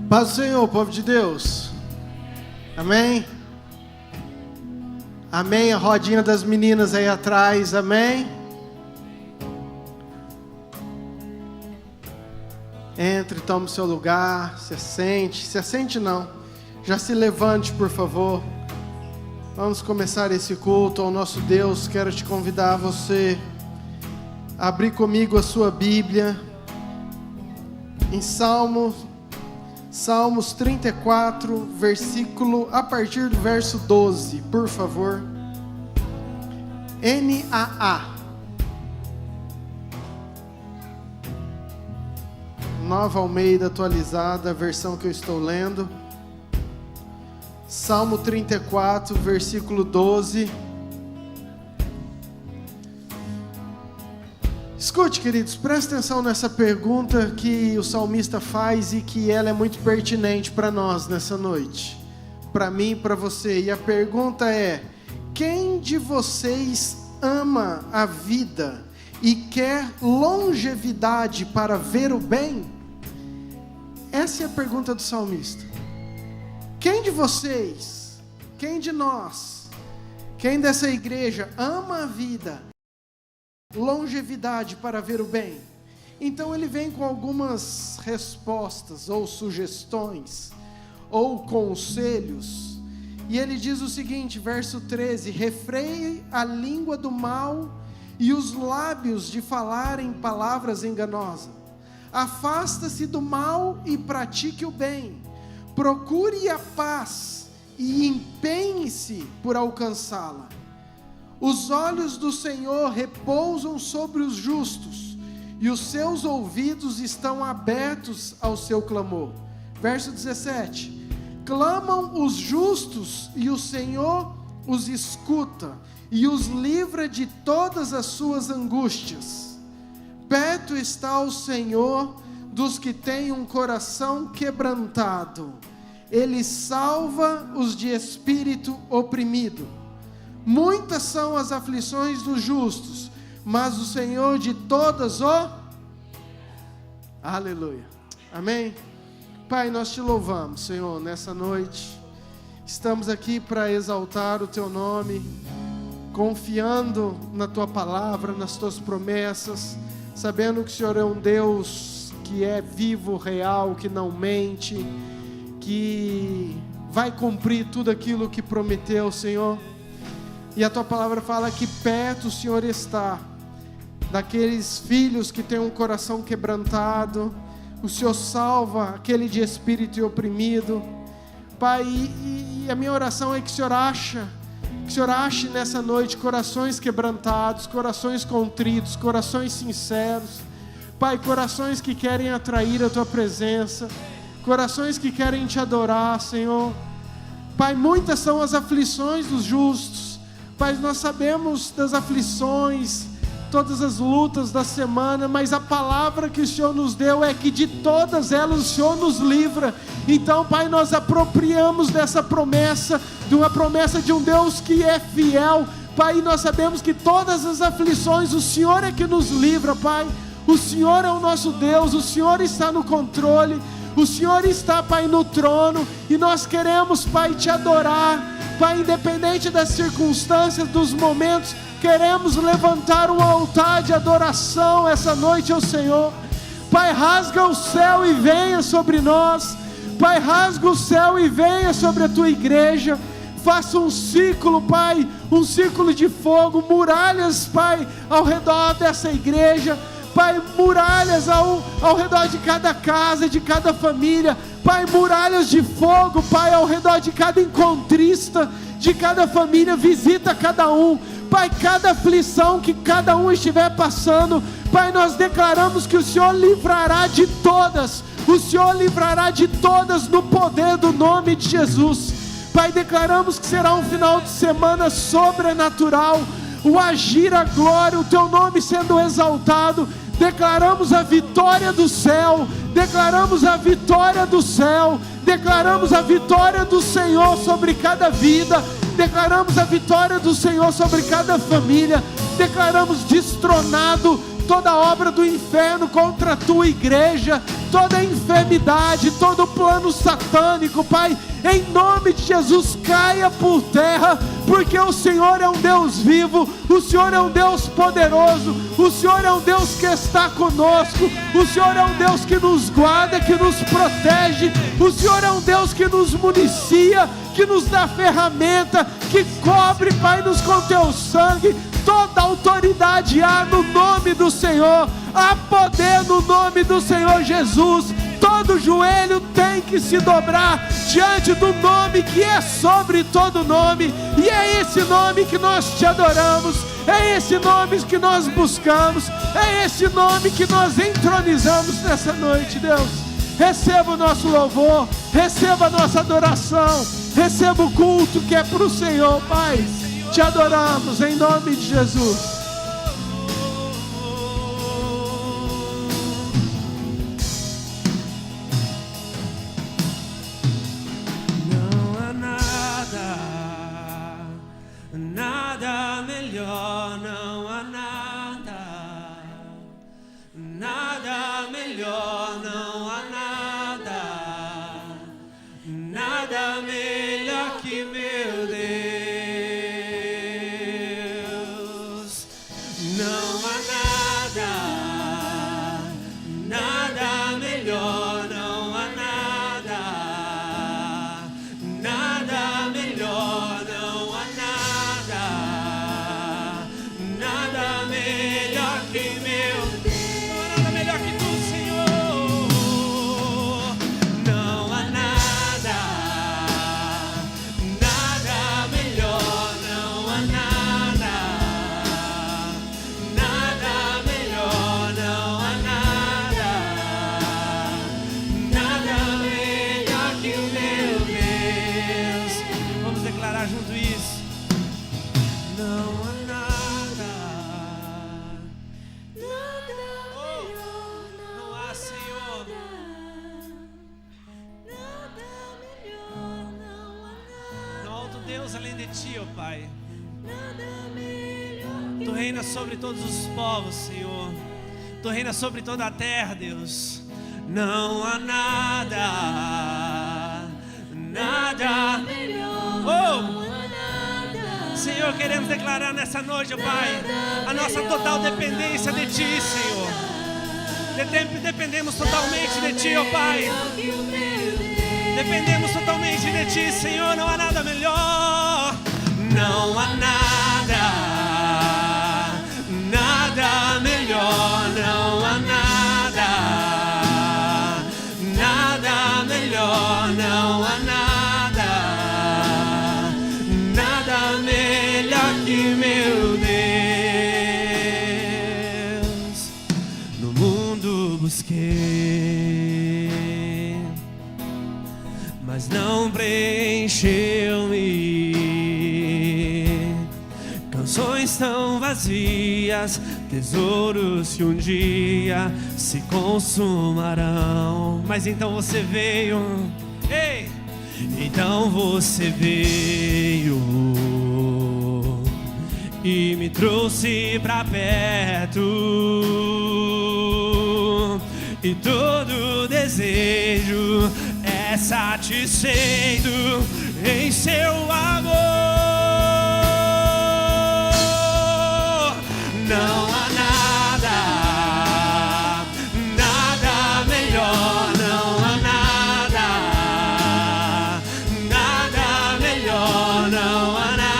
Paz do Senhor, povo de Deus. Amém? Amém. A rodinha das meninas aí atrás, amém? Entre, tome o seu lugar, se assente não, já se levante, por favor. Vamos começar esse culto ao nosso Deus. Quero te convidar a você abrir comigo a sua Bíblia em Salmos 34, versículo, a partir do verso 12, por favor. NAA. Nova Almeida atualizada, a versão que eu estou lendo. Salmo 34, versículo 12. Escute, queridos, presta atenção nessa pergunta que o salmista faz e que ela é muito pertinente para nós nessa noite, para mim e para você. E a pergunta é: quem de vocês ama a vida e quer longevidade para ver o bem? Essa é a pergunta do salmista. Quem de vocês, quem de nós, quem dessa igreja ama a vida, longevidade para ver o bem? Então ele vem com algumas respostas, ou sugestões, ou conselhos, e ele diz o seguinte, verso 13: refreie a língua do mal e os lábios de falarem palavras enganosas, afasta-se do mal e pratique o bem, procure a paz e empenhe-se por alcançá-la. Os olhos do Senhor repousam sobre os justos, e os seus ouvidos estão abertos ao seu clamor. Verso 17: clamam os justos, e o Senhor os escuta, e os livra de todas as suas angústias. Perto está o Senhor dos que têm um coração quebrantado, Ele salva os de espírito oprimido. Muitas são as aflições dos justos, mas o Senhor de todas Aleluia. Amém? Pai, nós te louvamos, Senhor, nessa noite. Estamos aqui para exaltar o teu nome, confiando na tua palavra, nas tuas promessas, sabendo que o Senhor é um Deus que é vivo, real, que não mente, que vai cumprir tudo aquilo que prometeu, Senhor. E a tua palavra fala que perto o Senhor está daqueles filhos que têm um coração quebrantado. O Senhor salva aquele de espírito oprimido. Pai, e a minha oração é que o Senhor ache nessa noite corações quebrantados, corações contritos, corações sinceros. Pai, corações que querem atrair a tua presença, corações que querem te adorar, Senhor. Pai, muitas são as aflições dos justos. Pai, nós sabemos das aflições, todas as lutas da semana, mas a palavra que o Senhor nos deu é que de todas elas o Senhor nos livra. Então, Pai, nós apropriamos dessa promessa, de uma promessa de um Deus que é fiel. Pai, nós sabemos que todas as aflições o Senhor é que nos livra, Pai. O Senhor é o nosso Deus, o Senhor está no controle, o Senhor está, Pai, no trono, e nós queremos, Pai, te adorar. Pai, independente das circunstâncias, dos momentos, queremos levantar um altar de adoração essa noite ao Senhor. Pai, rasga o céu e venha sobre nós. Pai, rasga o céu e venha sobre a tua igreja. Faça um círculo, Pai, um círculo de fogo, muralhas, Pai, ao redor dessa igreja. Pai, muralhas ao redor de cada casa, de cada família. Pai, muralhas de fogo, Pai, ao redor de cada encontrista, de cada família. Visita cada um, Pai, cada aflição que cada um estiver passando. Pai, nós declaramos que o Senhor livrará de todas. O Senhor livrará de todas no poder do nome de Jesus. Pai, declaramos que será um final de semana sobrenatural, o agir, a glória, o teu nome sendo exaltado. Declaramos a vitória do céu, declaramos a vitória do céu, declaramos a vitória do Senhor sobre cada vida, declaramos a vitória do Senhor sobre cada família, declaramos destronado toda obra do inferno contra a tua igreja, toda enfermidade, todo plano satânico, Pai, em nome de Jesus, caia por terra, porque o Senhor é um Deus vivo, o Senhor é um Deus poderoso, o Senhor é um Deus que está conosco, o Senhor é um Deus que nos guarda, que nos protege, o Senhor é um Deus que nos municia, que nos dá ferramenta, que cobre, Pai, nos com teu sangue. Toda autoridade há no nome do Senhor, há poder no nome do Senhor Jesus. Todo joelho tem que se dobrar diante do nome que é sobre todo nome, e é esse nome que nós te adoramos, é esse nome que nós buscamos, é esse nome que nós entronizamos nessa noite. Deus, receba o nosso louvor, receba a nossa adoração, receba o culto que é para o Senhor, Pai. Te adoramos em nome de Jesus. Não há nada, nada melhor, não há nada, nada melhor, não há nada, nada melhor que meu Deus. Não há nada, nada melhor, não há nada, nada melhor, não há nada, nada melhor que meu Deus. Não há nada melhor que tu, Senhor. Não há nada, nada melhor, não há nada. Junto isso, não há nada, nada melhor, não há, Senhor, nada melhor, não há nada, não há outro Deus além de Ti, ó Pai. Nada melhor. Tu reinas sobre todos os povos, Senhor. Tu reinas sobre toda a terra, Deus. Não há nada, nada melhor. Oh! Senhor, queremos declarar nessa noite, ó Pai, a nossa total dependência de Ti, Senhor. Dependemos totalmente de Ti, ó Pai. Dependemos totalmente de Ti, Senhor. Não há nada melhor. Não há nada, nada melhor. Não há nada, nada melhor. Não há nada. Que meu Deus, no mundo busquei, mas não preencheu-me. Canções tão vazias, tesouros que um dia se consumarão. Mas então você veio, ei, então você veio e me trouxe pra perto, e todo desejo é satisfeito em seu amor. Não há nada, nada melhor, não há nada, nada melhor, não há nada.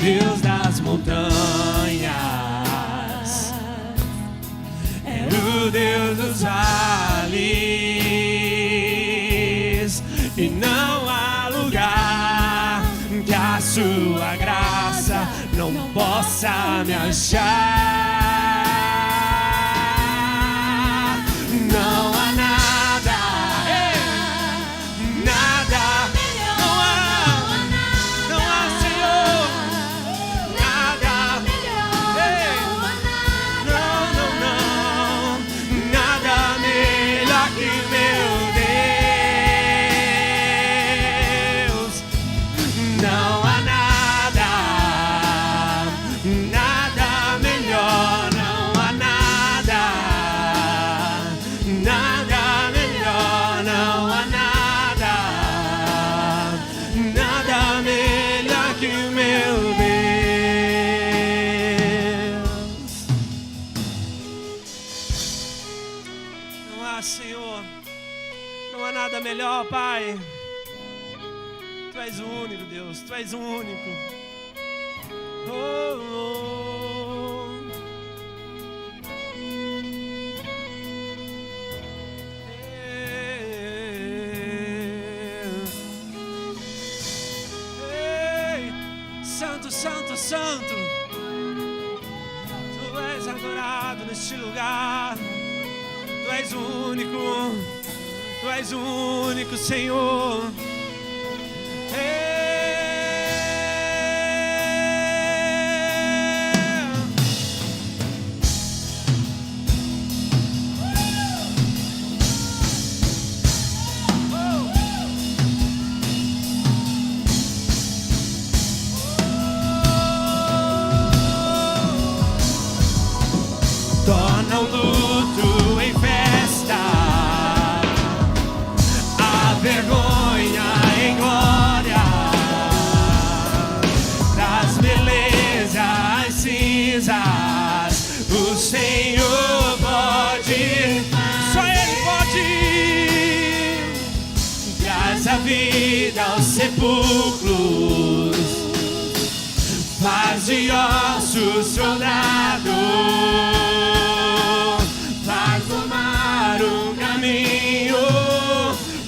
Deus das montanhas, não há lugar que a sua graça não possa me achar. Não há nada, nada, não há, Senhor, nada, não, nada melhor que meu Deus. Não há nada, nada melhor, não há nada, nada melhor, não há nada, nada melhor que o meu Deus. Não há, Senhor, não há nada melhor, Pai. Tu és o único, Deus, Tu és o único. Oh, oh. Ei, Santo, Santo, Santo, Tu és adorado neste lugar. Tu és o único, Tu és o único, Senhor. Torna o luto em festa, a vergonha em glória, traz beleza às cinzas. O Senhor pode, só Ele pode, traz a vida aos sepulcros, faz de ossos soldados, faz do mar um caminho.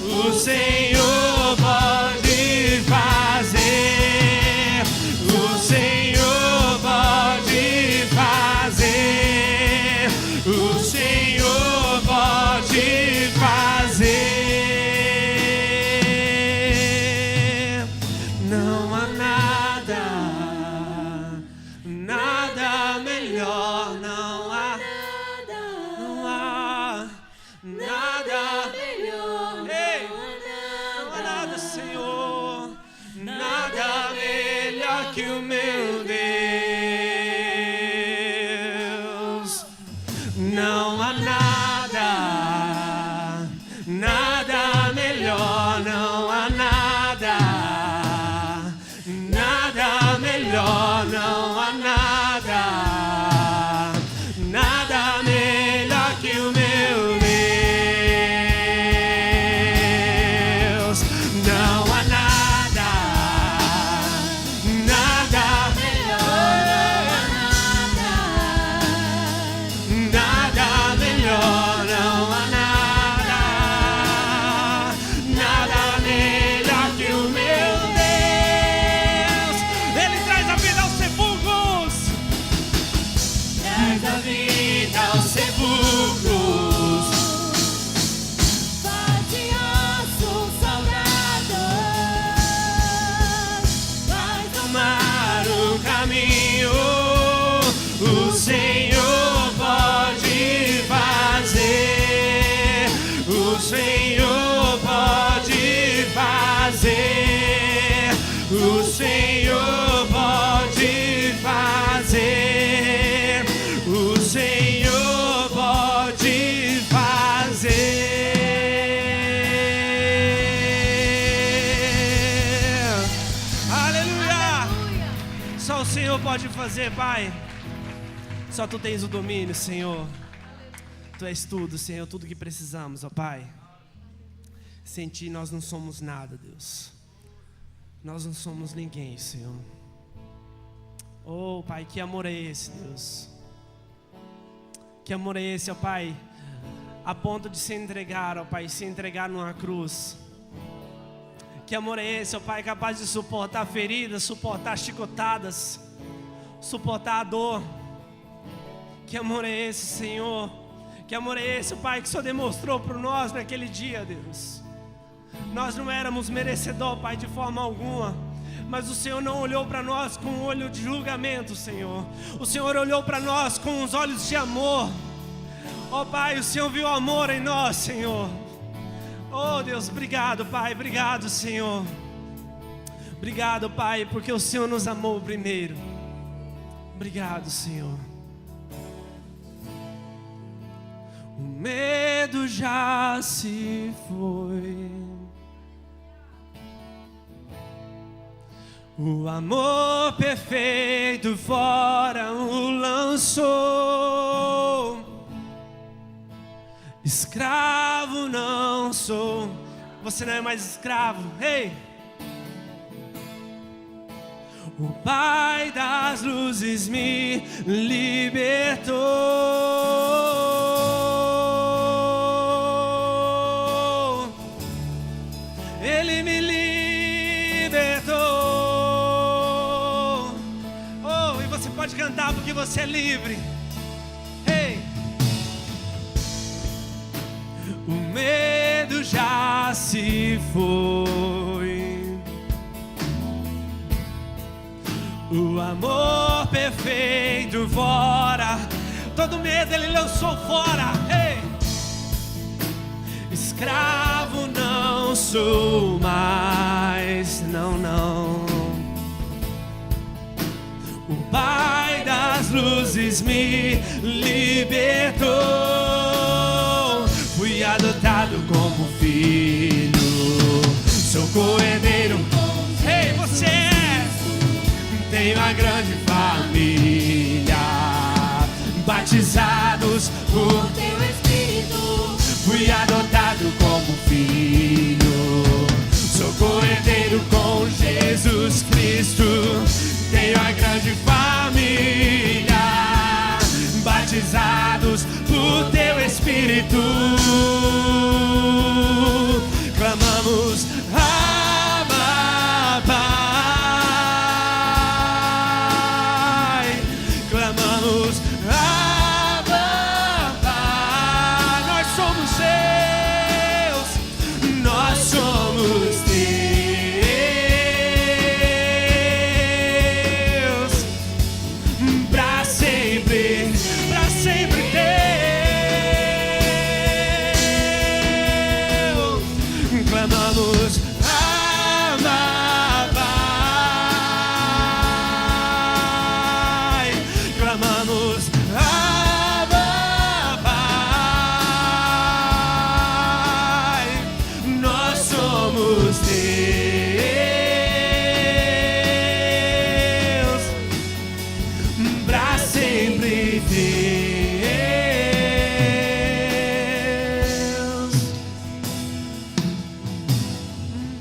O Senhor pode fazer, o Senhor pode fazer, o Senhor pode fazer. Não há nada, nada melhor, não há, não há nada melhor, ei, não há nada, Senhor, nada melhor que o meu Deus. Não há nada, nada melhor, não há nada, nada melhor, não há nada, nada melhor que o meu Deus. Não há nada, nada melhor, nada melhor, não há nada, nada melhor que o meu Deus. Ele traz a vida aos sepulcros, traz a vida aos sepulcros, Faz de ossos salgados, faz do tomar o caminho. O Senhor pode fazer, o Senhor pode fazer, o Senhor pode fazer, o Senhor pode fazer. Aleluia! Só o Senhor pode fazer, Pai. Só Tu tens o domínio, Senhor. Tu és tudo, Senhor, tudo que precisamos, ó Pai. Sem Ti nós não somos nada, Deus. Nós não somos ninguém, Senhor. Oh, Pai, que amor é esse, Deus? Que amor é esse, ó Pai? A ponto de se entregar, ó Pai, se entregar numa cruz. Que amor é esse, ó Pai, capaz de suportar feridas, suportar chicotadas, suportar a dor? Que amor é esse, Senhor? Que amor é esse, Pai, que o Senhor demonstrou para nós naquele dia, Deus? Nós não éramos merecedor, Pai, de forma alguma, mas o Senhor não olhou para nós com um olho de julgamento, Senhor. O Senhor olhou para nós com os olhos de amor. Ó Pai, o Senhor viu amor em nós, Senhor. Oh Deus, obrigado, Pai, obrigado, Senhor. Obrigado, Pai, porque o Senhor nos amou primeiro. Obrigado, Senhor. O medo já se foi, o amor perfeito fora o lançou. Escravo não sou. Você não é mais escravo. Ei! O Pai das luzes me libertou. Ele me libertou. Oh, e você pode cantar porque você é livre. Ei! O medo já se foi, o amor perfeito fora, todo medo Ele lançou fora. Hey! Escravo não sou mais, não, não. O Pai das luzes me libertou. Fui adotado como filho, sou co-herdeiro. Ei, você! Tenho uma grande família, batizados por Teu Espírito. Fui adotado como filho, sou co-herdeiro com Jesus Cristo. Tenho uma grande família, batizados por Teu Espírito. Clamamos, Abba, Pai. Clamamos, Abba, Pai. Nós somos Teus, nós somos Teus, pra sempre, pra sempre Teus. Clamamos, Abba, Pai. Clamamos, Abba, Pai. Nós somos Teus, pra sempre Teus.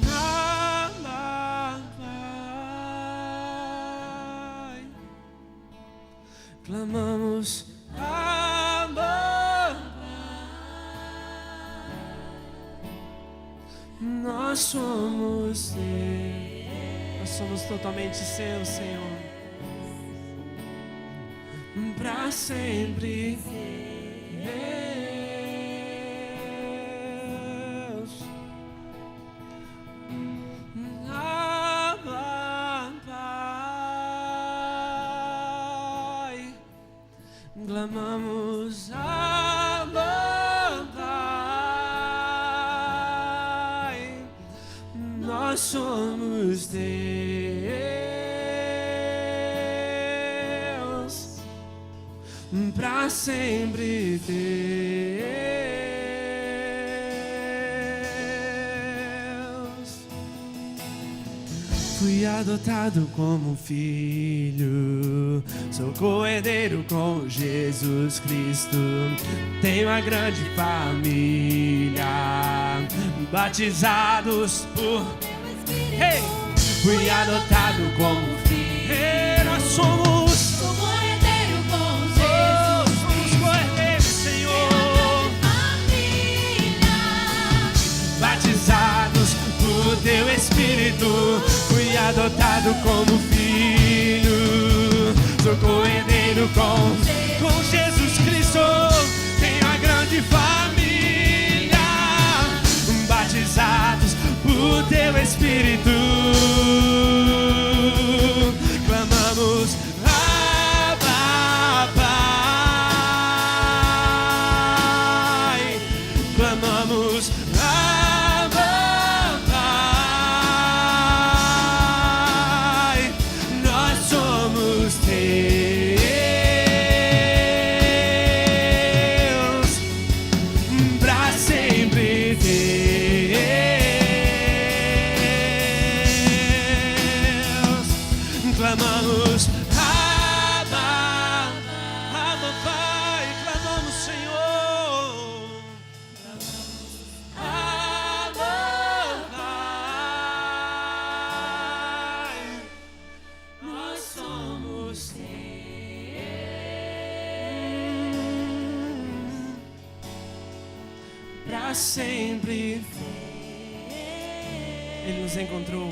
Abba, Pai. Clamamos, Abba, nós somos Teus. Nós somos totalmente Seus, Senhor, pra sempre Deus. Abba, Pai. Clamamos, Abba, Pai. Nós somos Teus, pra sempre Deus. Fui adotado como filho, sou co-herdeiro com Jesus Cristo. Tenho uma grande família, batizados por Hey! Fui adotado como filho. Hey, nós somos co-herdeiro com Jesus. Somos co-herdeiros, Senhor. Família, Batizados por Teu Espírito. Espírito, fui adotado como filho, sou co-herdeiro com Jesus Cristo, tenho a grande família, batizados por teu Espírito, clamamos Abba, Pai, clamamos Abba, Pai, nós somos teus, pra sempre teus, clamamos Abba, Abba, Pai, clamamos Senhor, Abba, Pai, nós somos teus, pra sempre. Ele nos encontrou.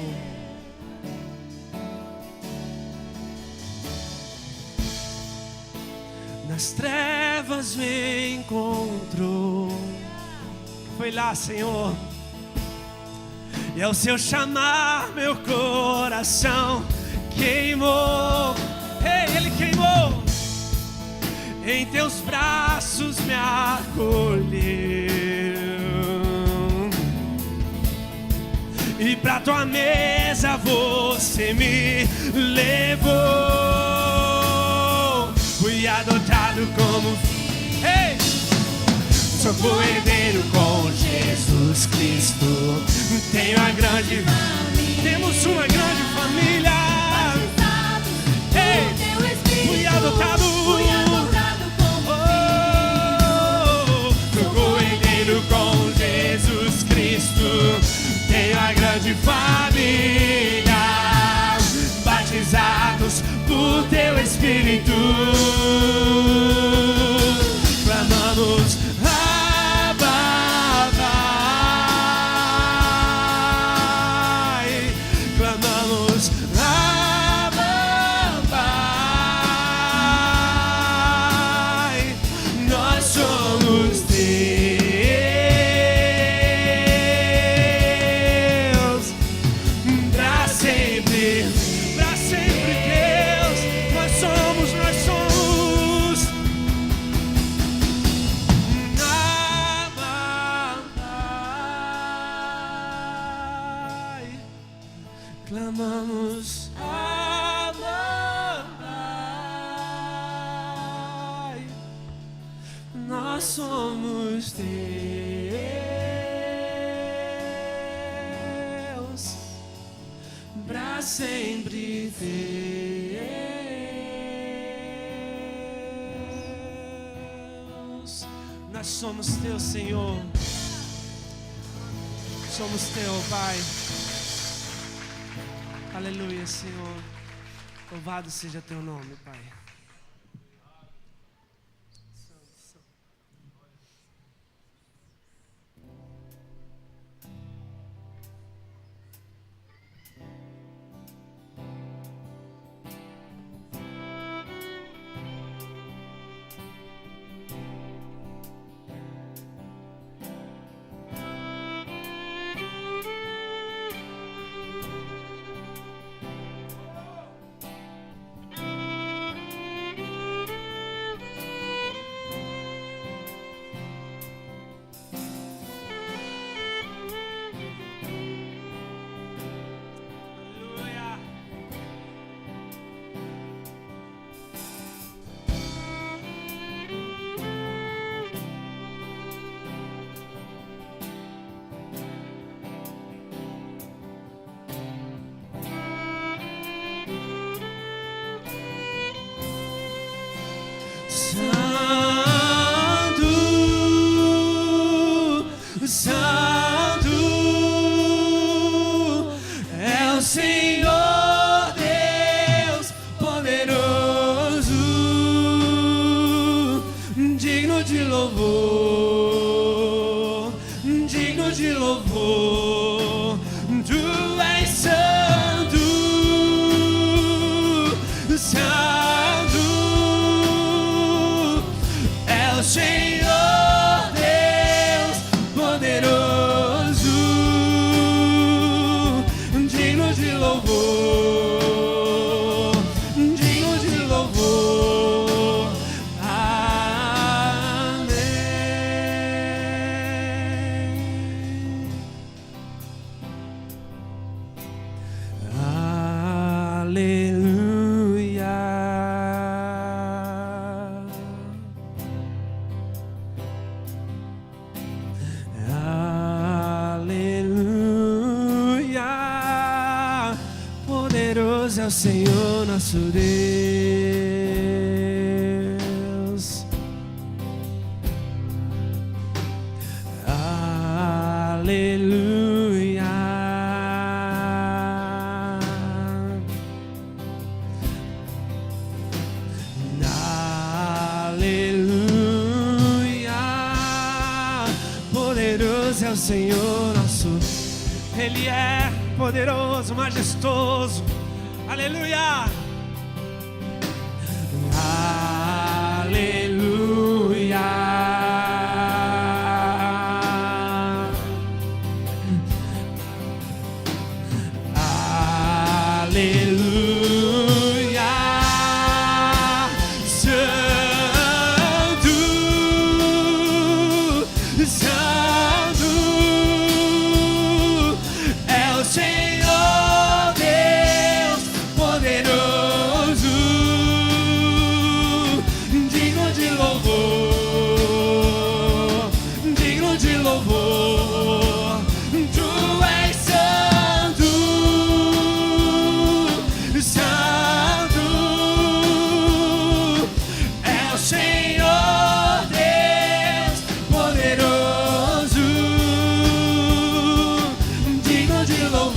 Nas trevas me encontrou. Foi lá, Senhor. E ao seu chamar, meu coração queimou. Ei, ele queimou. Em teus braços me acolheu. E pra tua mesa você me levou. Fui adotado como filho. Ei! Sou co-herdeiro com Jesus Cristo. Tenho a grande família. Temos uma grande família. Ei! Fui adotado. como filho. Sou co-herdeiro com Jesus Cristo. Tenho a grande família, batizados por teu Espírito, clamamos Abba, Pai, clamamos Abba, Pai, nós somos teus. Clamamos Abba, Pai, nós somos teus, pra sempre teus. Nós somos teus, Senhor. Somos teu, Pai. Aleluia, Senhor. Louvado seja teu nome, Pai. louvor, digno de louvor. Tu és santo. de louvor, digno de louvor. Amém. Aleluia. Aleluia. Poderoso é o Senhor nosso Deus. Aleluia. Aleluia. Poderoso é o Senhor nosso. Ele é poderoso, majestoso. Aleluia. Aleluia. Aleluia. Santo, Santo é o Senhor Deus poderoso, digno de louvor, digno de louvor. Tu és santo, santo é o Senhor Deus poderoso, digno de louvor,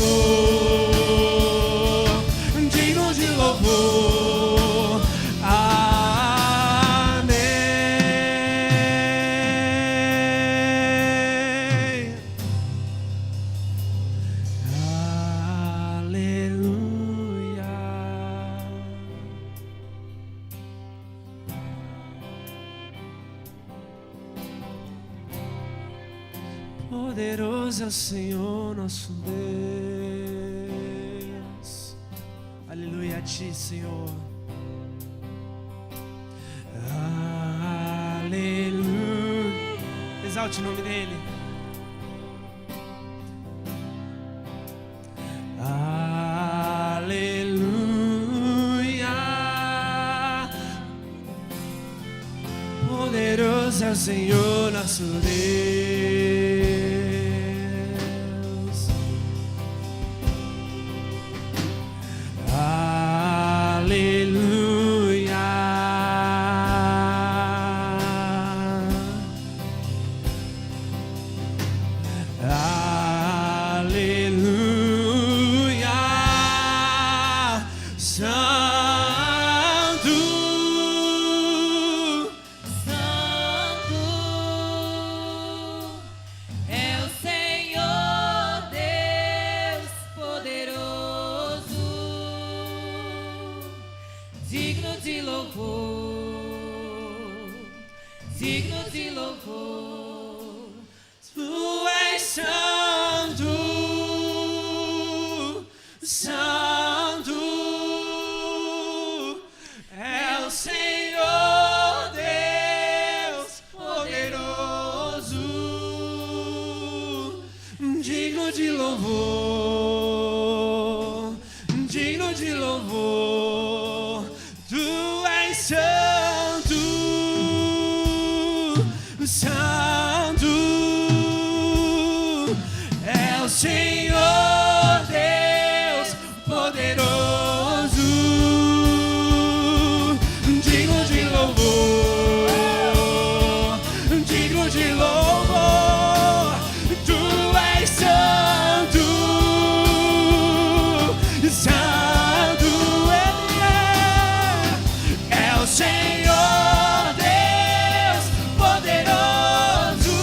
digno de louvor. Amém. Aleluia. Poderoso é o Senhor nosso Deus. Aleluia a ti, Senhor. Aleluia. Exalte o nome dele. Aleluia. Poderoso é o Senhor nosso Deus. Aleluia. Aleluia. Santo, Santo é o Senhor Deus poderoso, digno de louvor, digno de louvor. tu és santo, santo é o Senhor Deus poderoso, digno de louvor, digno de louvor. Tu és santo, santo é o Senhor Deus poderoso, digno de louvor, digno de louvor. Tu és santo, santo é o Senhor Deus poderoso,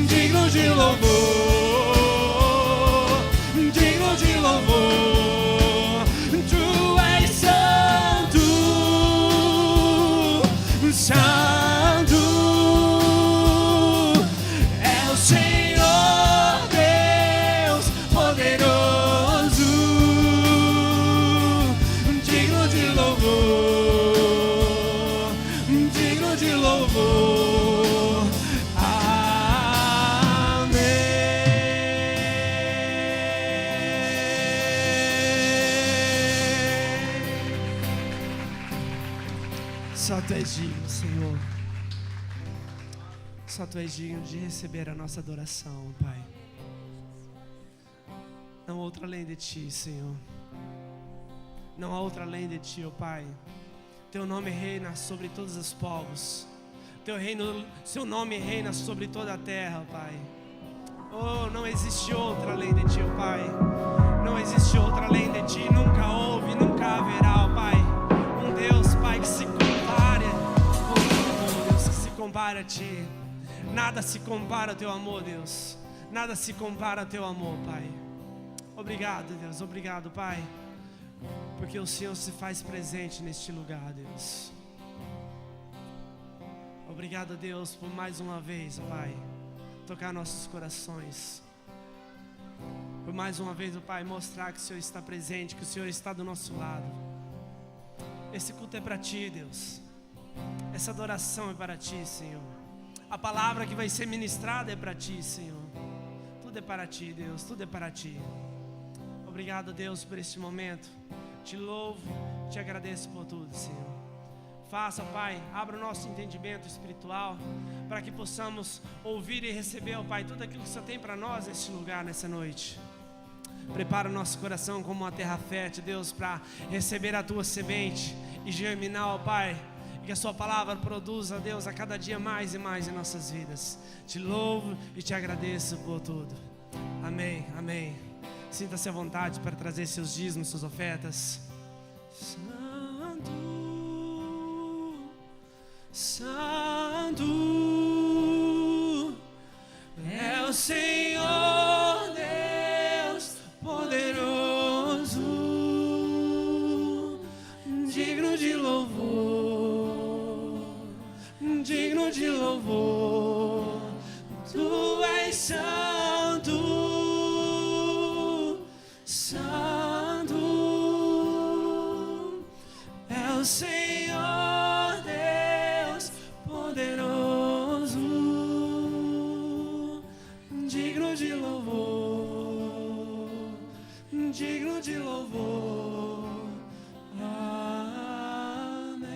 digno de louvor, digno de louvor. Só Tu és digno, Senhor. Só Tu és digno de receber a nossa adoração, Pai. Não há outra além de Ti, Senhor. Não há outra além de Ti, ó Pai. Teu nome reina sobre todos os povos. Seu nome reina sobre toda a terra, Pai. Oh, não existe outra além de Ti, ó Pai. Não existe outra além de Ti. Nunca houve, nunca haverá, ó Pai. Um Deus, Pai, que se compare. Oh, Deus, que se compara a Ti. Nada se compara ao Teu amor, Deus. Nada se compara ao Teu amor, Pai. Obrigado, Deus. Obrigado, Pai. Porque o Senhor se faz presente neste lugar, Deus. Obrigado, Deus, por mais uma vez, Pai, tocar nossos corações. Por mais uma vez, Pai, mostrar que o Senhor está presente, que o Senhor está do nosso lado. Esse culto é para Ti, Deus. Essa adoração é para Ti, Senhor. A palavra que vai ser ministrada é para Ti, Senhor. Tudo é para Ti, Deus, tudo é para Ti. Obrigado, Deus, por este momento. Te louvo, te agradeço por tudo, Senhor. Faça, Pai, abra o nosso entendimento espiritual para que possamos ouvir e receber, ó Pai, tudo aquilo que o Senhor tem para nós neste lugar, nessa noite. Prepara o nosso coração como uma terra fértil, Deus, para receber a Tua semente e germinar, ó Pai, e que a Sua palavra produza, Deus, a cada dia mais e mais em nossas vidas. Te louvo e te agradeço por tudo. Amém, amém. Sinta-se à vontade para trazer seus dízimos, suas ofertas. Santo, Santo é o Senhor Deus poderoso, digno de louvor, digno de louvor. Tu és santo. O Senhor Deus poderoso, digno de louvor, digno de louvor. Amém.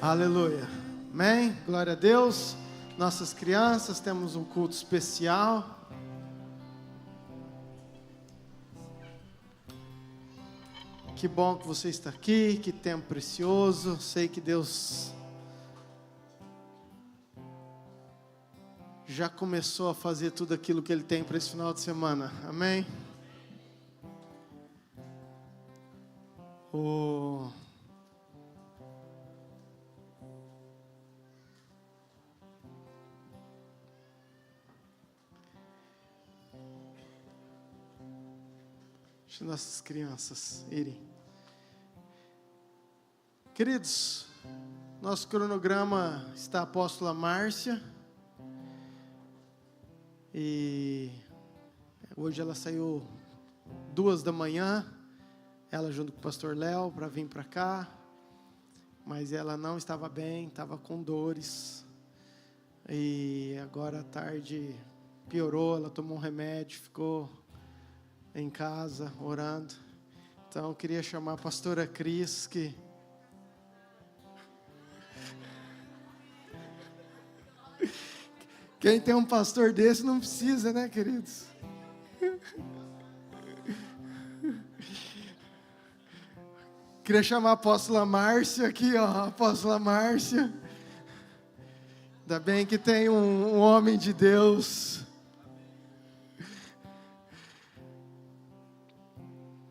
Aleluia. Amém. Glória a Deus. Nossas crianças, temos um culto especial. Que bom que você está aqui, que tempo precioso. Sei que Deus já começou a fazer tudo aquilo que Ele tem para esse final de semana. Amém? Deixa nossas crianças irem. Queridos, nosso cronograma está a apóstola Márcia. E hoje ela saiu 2 da manhã, ela junto com o pastor Léo, para vir para cá. Mas ela não estava bem, estava com dores. E agora à tarde piorou, ela tomou um remédio, ficou em casa, orando. Então, eu queria chamar a pastora Cris, que... Quem tem um pastor desse não precisa, né, queridos? Queria chamar a apóstola Márcia aqui, ó, a apóstola Márcia. Ainda bem que tem um homem de Deus.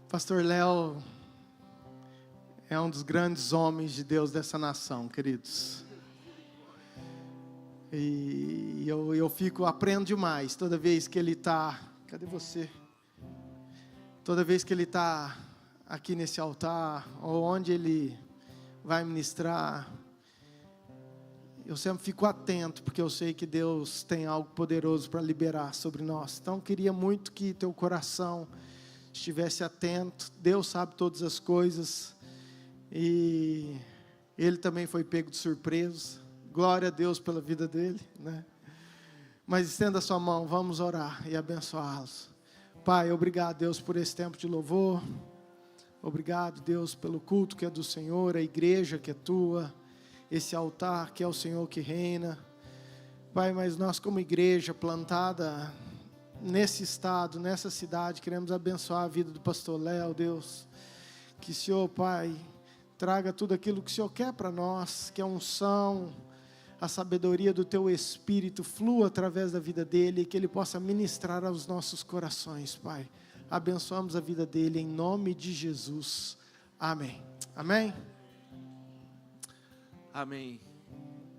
Pastor Léo é um dos grandes homens de Deus dessa nação, queridos. E eu aprendo demais toda vez que ele está... Cadê você? Toda vez que ele está aqui nesse altar, ou onde ele vai ministrar, eu sempre fico atento, porque eu sei que Deus tem algo poderoso para liberar sobre nós. Então, eu queria muito que teu coração estivesse atento. Deus sabe todas as coisas, e ele também foi pego de surpresa. Glória a Deus pela vida dele, né? Mas estenda a sua mão, vamos orar e abençoá-los. Pai, obrigado, Deus, por esse tempo de louvor. Obrigado, Deus, pelo culto que é do Senhor, a igreja que é tua, esse altar que é o Senhor que reina. Pai, mas nós como igreja plantada nesse estado, nessa cidade, queremos abençoar a vida do pastor Léo, Deus. Que o Senhor, Pai, traga tudo aquilo que o Senhor quer para nós, que é unção, a sabedoria do Teu Espírito flua através da vida dele e que ele possa ministrar aos nossos corações, Pai. Abençoamos a vida dele em nome de Jesus. Amém. Amém? Amém.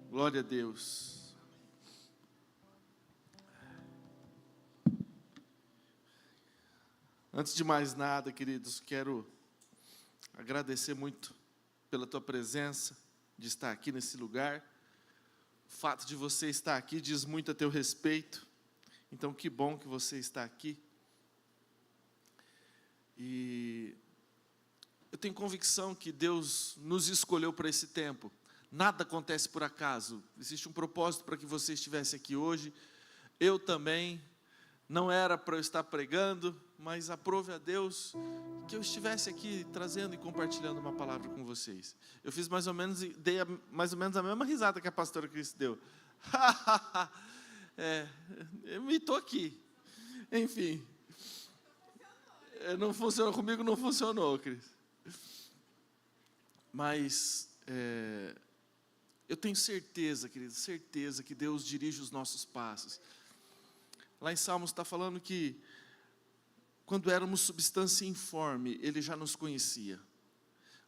Glória a Deus. Antes de mais nada, queridos, quero agradecer muito pela tua presença, de estar aqui nesse lugar. O fato de você estar aqui diz muito a teu respeito. Então, que bom que você está aqui. E eu tenho convicção que Deus nos escolheu para esse tempo. Nada acontece por acaso. Existe um propósito para que você estivesse aqui hoje. Eu também. Não era para eu estar pregando, mas aprove a Deus que eu estivesse aqui trazendo e compartilhando uma palavra com vocês. Eu fiz mais ou menos, mais ou menos a mesma risada que a pastora Cris deu. Eu me estou aqui. Enfim. Não funcionou comigo, não funcionou, Cris. Mas eu tenho certeza, querido, certeza que Deus dirige os nossos passos. Lá em Salmos está falando que quando éramos substância informe, Ele já nos conhecia.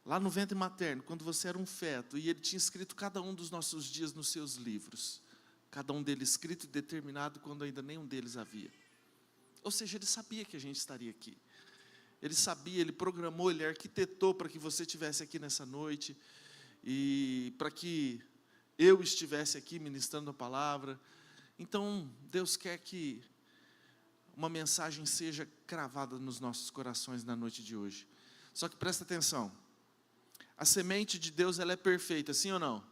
Lá no ventre materno, quando você era um feto, e Ele tinha escrito cada um dos nossos dias nos seus livros. Cada um deles escrito e determinado quando ainda nenhum deles havia. Ou seja, Ele sabia que a gente estaria aqui. Ele sabia, Ele programou, Ele arquitetou para que você estivesse aqui nessa noite. E para que eu estivesse aqui ministrando a palavra. Então, Deus quer que uma mensagem seja cravada nos nossos corações na noite de hoje. Só que presta atenção. A semente de Deus, ela é perfeita, sim ou não?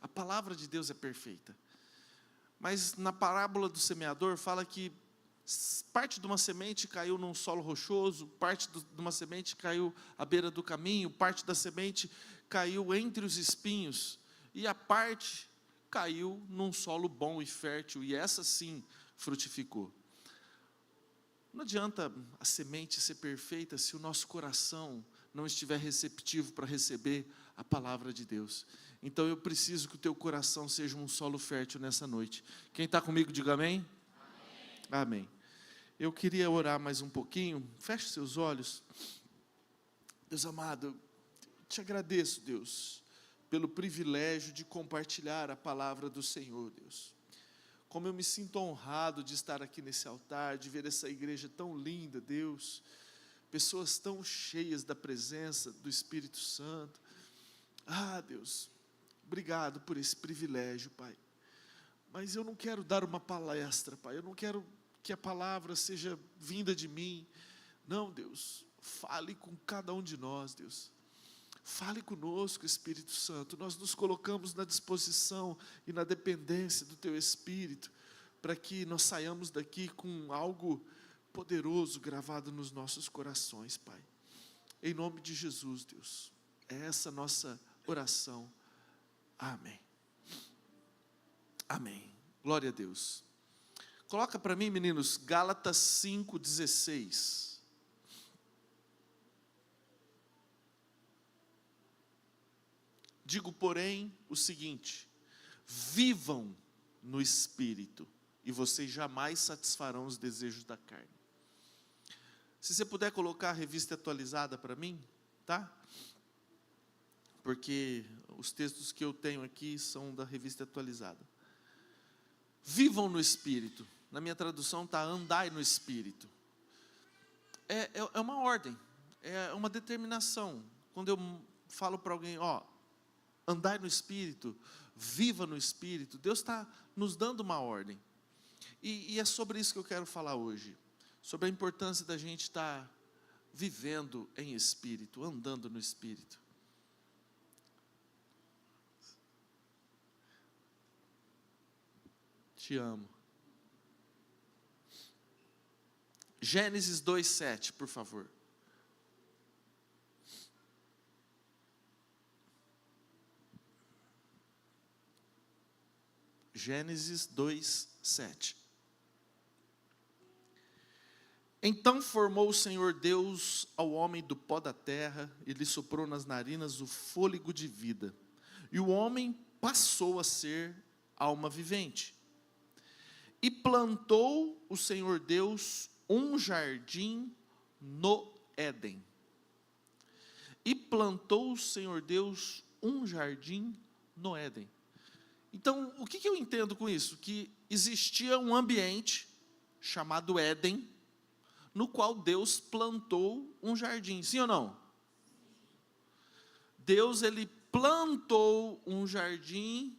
A palavra de Deus é perfeita. Mas na parábola do semeador, fala que parte de uma semente caiu num solo rochoso, parte de uma semente caiu à beira do caminho, parte da semente caiu entre os espinhos, e a parte caiu num solo bom e fértil, e essa sim frutificou. Não adianta a semente ser perfeita se o nosso coração não estiver receptivo para receber a palavra de Deus. Então eu preciso que o teu coração seja um solo fértil nessa noite. Quem está comigo, diga amém. Amém. Amém. Eu queria orar mais um pouquinho. Feche seus olhos. Deus amado, eu te agradeço, Deus, pelo privilégio de compartilhar a palavra do Senhor, Deus. Como eu me sinto honrado de estar aqui nesse altar, de ver essa igreja tão linda, Deus. Pessoas tão cheias da presença do Espírito Santo. Deus, obrigado por esse privilégio, Pai. Mas eu não quero dar uma palestra, Pai. Eu não quero que a palavra seja vinda de mim. Não, Deus, fale com cada um de nós, Deus. Fale conosco, Espírito Santo. Nós nos colocamos na disposição e na dependência do Teu Espírito, para que nós saiamos daqui com algo poderoso gravado nos nossos corações, Pai. Em nome de Jesus, Deus. É essa nossa oração. Amém. Amém. Glória a Deus. Coloca para mim, meninos, Gálatas 5:16. Digo, porém, o seguinte: vivam no Espírito, e vocês jamais satisfarão os desejos da carne. Se você puder colocar a revista atualizada para mim, tá? Porque os textos que eu tenho aqui são da revista atualizada. Vivam no Espírito. Na minha tradução está andai no Espírito. É uma ordem, é uma determinação. Quando eu falo para alguém, andai no Espírito, viva no Espírito, Deus está nos dando uma ordem. E é sobre isso que eu quero falar hoje. Sobre a importância da gente estar vivendo em Espírito, andando no Espírito. Te amo. Gênesis 2:7, por favor. Gênesis 2:7. Então formou o Senhor Deus ao homem do pó da terra, e lhe soprou nas narinas o fôlego de vida. E o homem passou a ser alma vivente. E plantou o Senhor Deus um jardim no Éden. E plantou o Senhor Deus um jardim no Éden. Então, o que eu entendo com isso? Que existia um ambiente chamado Éden, no qual Deus plantou um jardim, sim ou não? Deus, ele plantou um jardim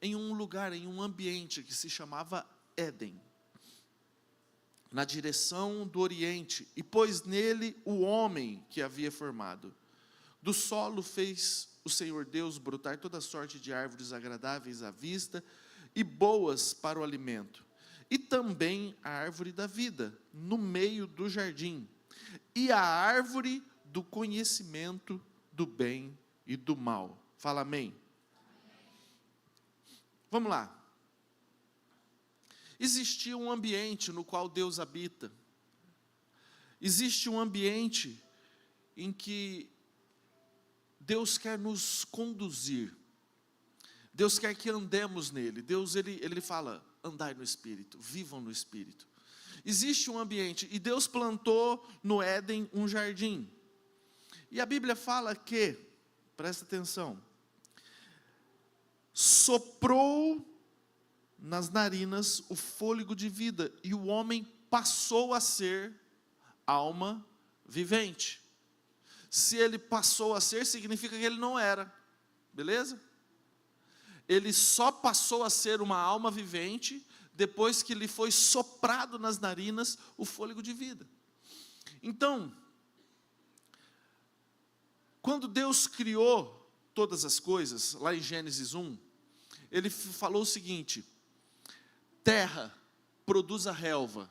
em um lugar, em um ambiente que se chamava Éden, na direção do Oriente, e pôs nele o homem que havia formado. Do solo fez o Senhor Deus brotar toda sorte de árvores agradáveis à vista e boas para o alimento, e também a árvore da vida, no meio do jardim, e a árvore do conhecimento do bem e do mal. Fala amém. Vamos lá. Existia um ambiente no qual Deus habita. Existe um ambiente em que Deus quer nos conduzir. Deus quer que andemos nele. Deus, ele fala, andai no Espírito, vivam no Espírito. Existe um ambiente, e Deus plantou no Éden um jardim. E a Bíblia fala que, presta atenção, soprou nas narinas o fôlego de vida, e o homem passou a ser alma vivente. Se ele passou a ser, significa que ele não era, beleza? Ele só passou a ser uma alma vivente depois que lhe foi soprado nas narinas o fôlego de vida. Então, quando Deus criou todas as coisas, lá em Gênesis 1, ele falou o seguinte: terra, produza relva,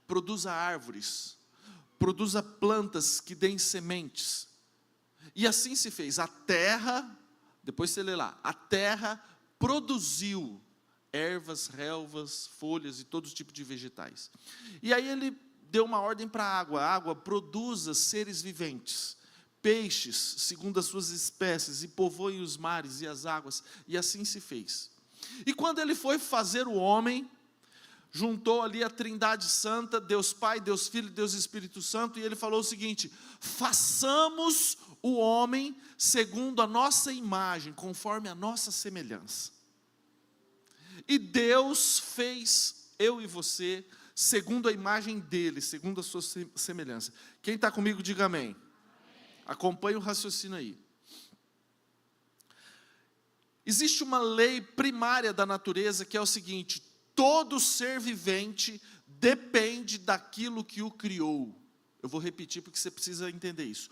produza árvores, produza plantas que deem sementes. E assim se fez. A terra, depois você lê lá, a terra produziu ervas, relvas, folhas e todo tipo de vegetais. E aí ele deu uma ordem para a água: produza seres viventes, peixes, segundo as suas espécies, e povoem os mares e as águas, e assim se fez. E quando ele foi fazer o homem, juntou ali a Trindade Santa, Deus Pai, Deus Filho e Deus Espírito Santo, e ele falou o seguinte: façamos o homem segundo a nossa imagem, conforme a nossa semelhança. E Deus fez eu e você segundo a imagem dele, segundo a sua semelhança. Quem está comigo, diga amém. Acompanhe o raciocínio aí. Existe uma lei primária da natureza que é o seguinte: todo ser vivente depende daquilo que o criou. Eu vou repetir porque você precisa entender isso.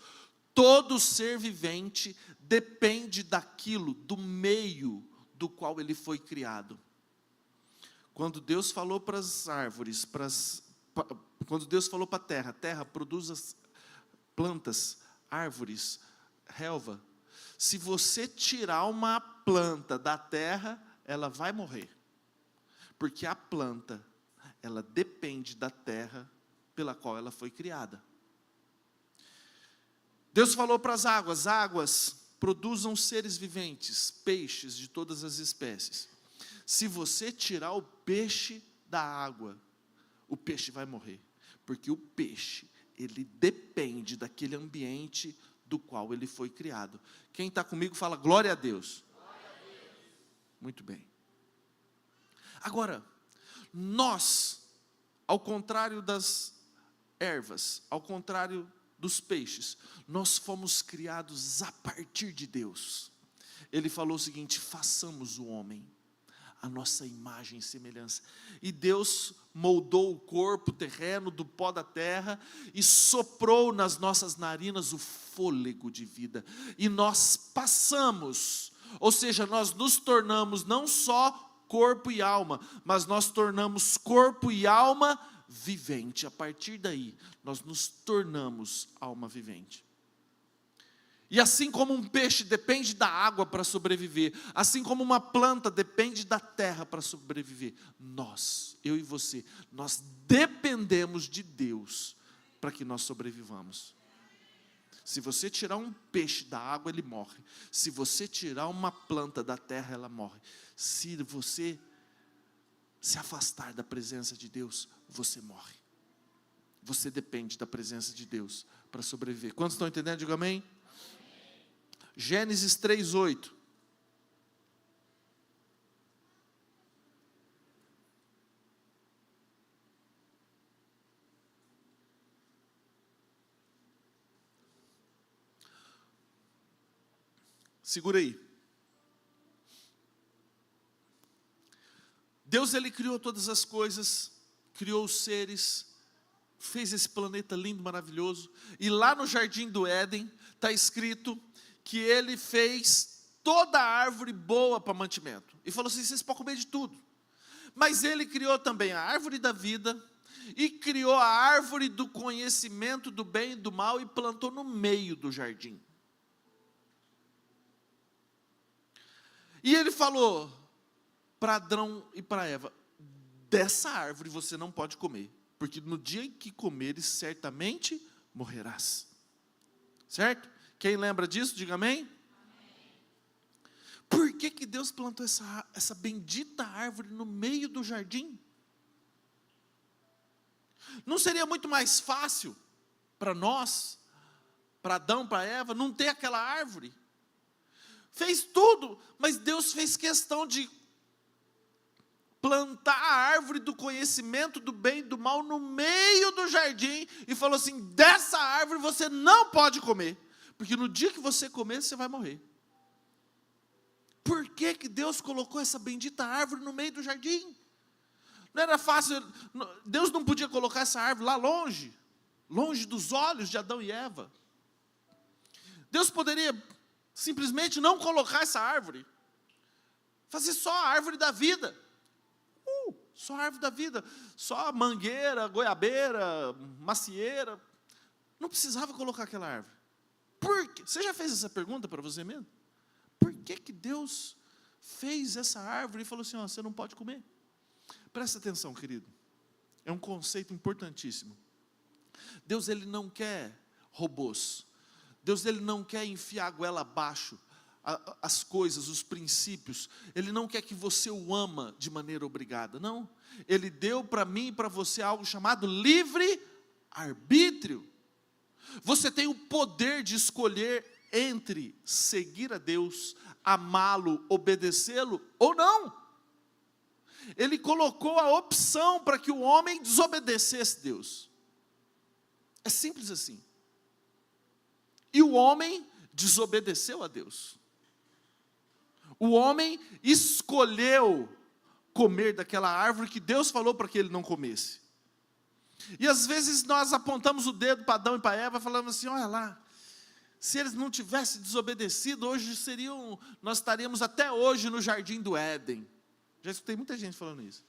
Todo ser vivente depende daquilo, do meio do qual ele foi criado. Quando Deus falou para as árvores, quando Deus falou para a terra: terra, produza plantas, árvores, relva. Se você tirar uma planta da terra, ela vai morrer. Porque a planta, ela depende da terra pela qual ela foi criada. Deus falou para as águas, produzam seres viventes, peixes de todas as espécies. Se você tirar o peixe da água, o peixe vai morrer. Porque o peixe, ele depende daquele ambiente do qual ele foi criado. Quem está comigo fala glória a Deus. Glória a Deus. Muito bem. Agora, nós, ao contrário das ervas, ao contrário dos peixes, nós fomos criados a partir de Deus. Ele falou o seguinte: façamos o homem a nossa imagem e semelhança. E Deus moldou o corpo terreno do pó da terra e soprou nas nossas narinas o fôlego de vida. E nós passamos, ou seja, nós nos tornamos não só corpo e alma, mas nós tornamos corpo e alma vivente. A partir daí, nós nos tornamos alma vivente. E assim como um peixe depende da água para sobreviver, assim como uma planta depende da terra para sobreviver, nós, eu e você, nós dependemos de Deus para que nós sobrevivamos. Se você tirar um peixe da água, ele morre. Se você tirar uma planta da terra, ela morre. Se você se afastar da presença de Deus, você morre. Você depende da presença de Deus para sobreviver. Quantos estão entendendo? Diga amém. Gênesis 3:8. Segura aí. Deus, ele criou todas as coisas, criou os seres, fez esse planeta lindo, maravilhoso. E lá no jardim do Éden está escrito que ele fez toda a árvore boa para mantimento. E falou assim, vocês podem comer de tudo. Mas ele criou também a árvore da vida, e criou a árvore do conhecimento do bem e do mal, e plantou no meio do jardim. E ele falou para Adão e para Eva, dessa árvore você não pode comer, porque no dia em que comeres, certamente morrerás. Certo? Quem lembra disso, diga amém. Amém. Por que Deus plantou essa bendita árvore no meio do jardim? Não seria muito mais fácil para nós, para Adão, para Eva, não ter aquela árvore? Fez tudo, mas Deus fez questão de plantar a árvore do conhecimento do bem e do mal no meio do jardim, e falou assim, dessa árvore você não pode comer, porque no dia que você comer, você vai morrer. Por que Deus colocou essa bendita árvore no meio do jardim? Não era fácil, Deus não podia colocar essa árvore lá longe, longe dos olhos de Adão e Eva. Deus poderia simplesmente não colocar essa árvore, fazer só a árvore da vida. Só a árvore da vida, só mangueira, goiabeira, macieira. Não precisava colocar aquela árvore. Por quê? Você já fez essa pergunta para você mesmo? Por que Deus fez essa árvore e falou assim, ó, você não pode comer? Presta atenção, querido. É um conceito importantíssimo. Deus, ele não quer robôs. Deus, ele não quer enfiar a goela abaixo as coisas, os princípios. Ele não quer que você o ama de maneira obrigada, não. Ele deu para mim e para você algo chamado livre-arbítrio. Você tem o poder de escolher entre seguir a Deus, amá-lo, obedecê-lo ou não. Ele colocou a opção para que o homem desobedecesse Deus. É simples assim. E o homem desobedeceu a Deus. O homem escolheu comer daquela árvore que Deus falou para que ele não comesse. E às vezes nós apontamos o dedo para Adão e para Eva, falando assim, olha lá, se eles não tivessem desobedecido, hoje nós estaríamos até hoje no jardim do Éden. Já escutei muita gente falando isso.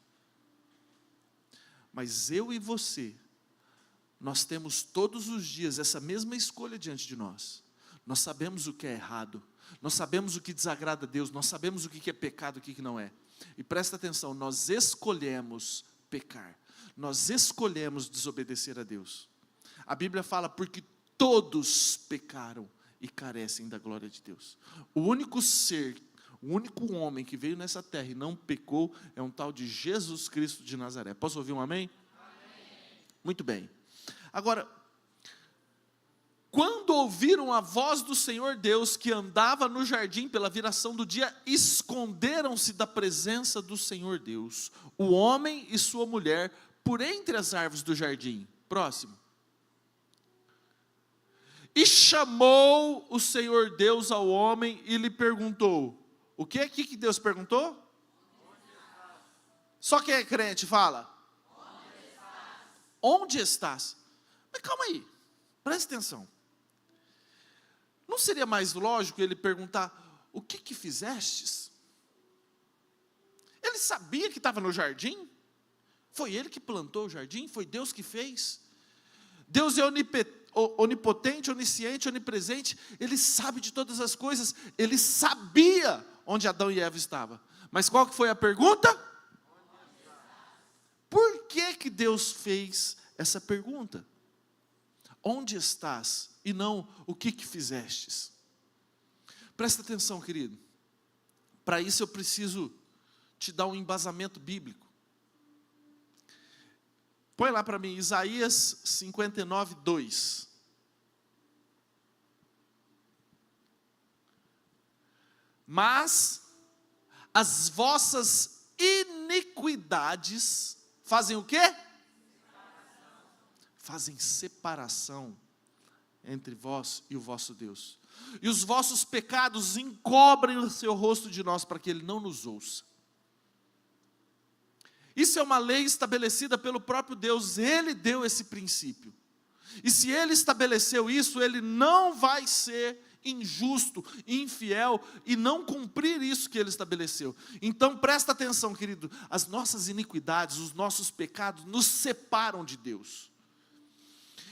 Mas eu e você, nós temos todos os dias essa mesma escolha diante de nós. Nós sabemos o que é errado, nós sabemos o que desagrada a Deus, nós sabemos o que é pecado e o que não é. E presta atenção, nós escolhemos pecar, nós escolhemos desobedecer a Deus. A Bíblia fala, porque todos pecaram e carecem da glória de Deus. O único ser, o único homem que veio nessa terra e não pecou, é um tal de Jesus Cristo de Nazaré. Posso ouvir um amém? Amém. Muito bem. Agora, quando ouviram a voz do Senhor Deus, que andava no jardim pela viração do dia, esconderam-se da presença do Senhor Deus, o homem e sua mulher, por entre as árvores do jardim. Próximo. E chamou o Senhor Deus ao homem e lhe perguntou. O que é que Deus perguntou? Só quem é crente fala. Onde estás? Onde estás? Mas calma aí, presta atenção. Não seria mais lógico ele perguntar, o que fizestes? Ele sabia que estava no jardim? Foi ele que plantou o jardim? Foi Deus que fez? Deus é onipotente, onisciente, onipresente, Ele sabe de todas as coisas. Ele sabia onde Adão e Eva estavam. Mas qual que foi a pergunta? Por que Deus fez essa pergunta? Onde estás? E não o que fizestes? Presta atenção, querido. Para isso eu preciso te dar um embasamento bíblico. Põe lá para mim, Isaías 59, 2. Mas as vossas iniquidades fazem o quê? Fazem separação entre vós e o vosso Deus. E os vossos pecados encobrem o seu rosto de nós, para que Ele não nos ouça. Isso é uma lei estabelecida pelo próprio Deus. Ele deu esse princípio. E se Ele estabeleceu isso, Ele não vai ser injusto, infiel e não cumprir isso que Ele estabeleceu. Então presta atenção, querido. As nossas iniquidades, os nossos pecados nos separam de Deus.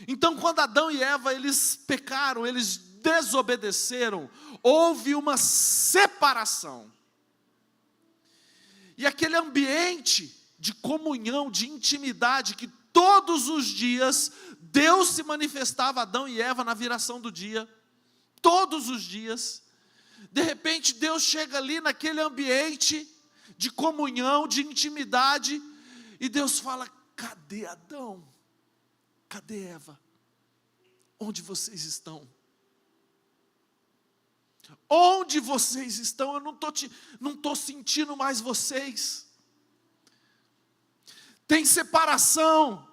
Então quando Adão e Eva, eles pecaram, eles desobedeceram, houve uma separação. E aquele ambiente de comunhão, de intimidade, que todos os dias Deus se manifestava a Adão e Eva na viração do dia, todos os dias, de repente Deus chega ali naquele ambiente de comunhão, de intimidade, e Deus fala: cadê Adão? Cadê Eva? Onde vocês estão? Onde vocês estão? Eu não estou sentindo mais vocês. Tem separação.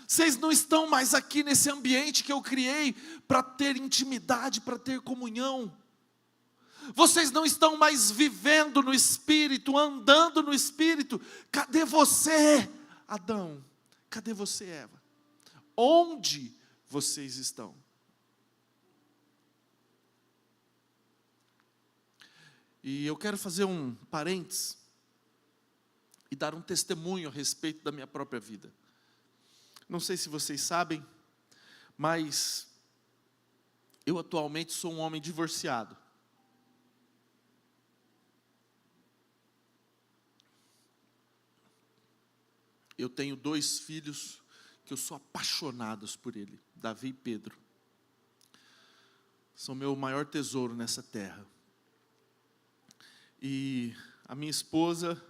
Vocês não estão mais aqui nesse ambiente que eu criei para ter intimidade, para ter comunhão. Vocês não estão mais vivendo no Espírito, andando no Espírito. Cadê você, Adão? Cadê você, Eva? Onde vocês estão? E eu quero fazer um parênteses e dar um testemunho a respeito da minha própria vida. Não sei se vocês sabem, mas eu atualmente sou um homem divorciado. Eu tenho 2 filhos que eu sou apaixonado por ele, Davi e Pedro. São meu maior tesouro nessa terra. E a minha esposa,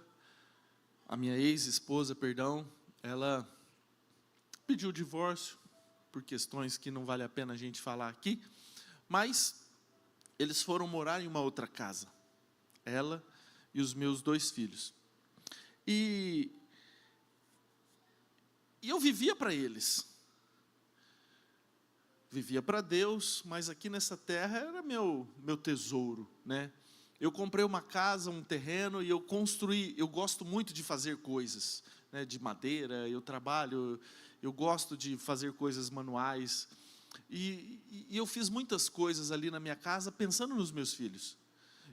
a minha ex-esposa, perdão, ela pediu o divórcio por questões que não vale a pena a gente falar aqui, mas eles foram morar em uma outra casa, ela e os meus 2 filhos. E eu vivia para eles, vivia para Deus, mas aqui nessa terra era meu tesouro, né? Eu comprei uma casa, um terreno, e eu construí. Eu gosto muito de fazer coisas, né, de madeira. Eu trabalho, eu gosto de fazer coisas manuais. E eu fiz muitas coisas ali na minha casa pensando nos meus filhos.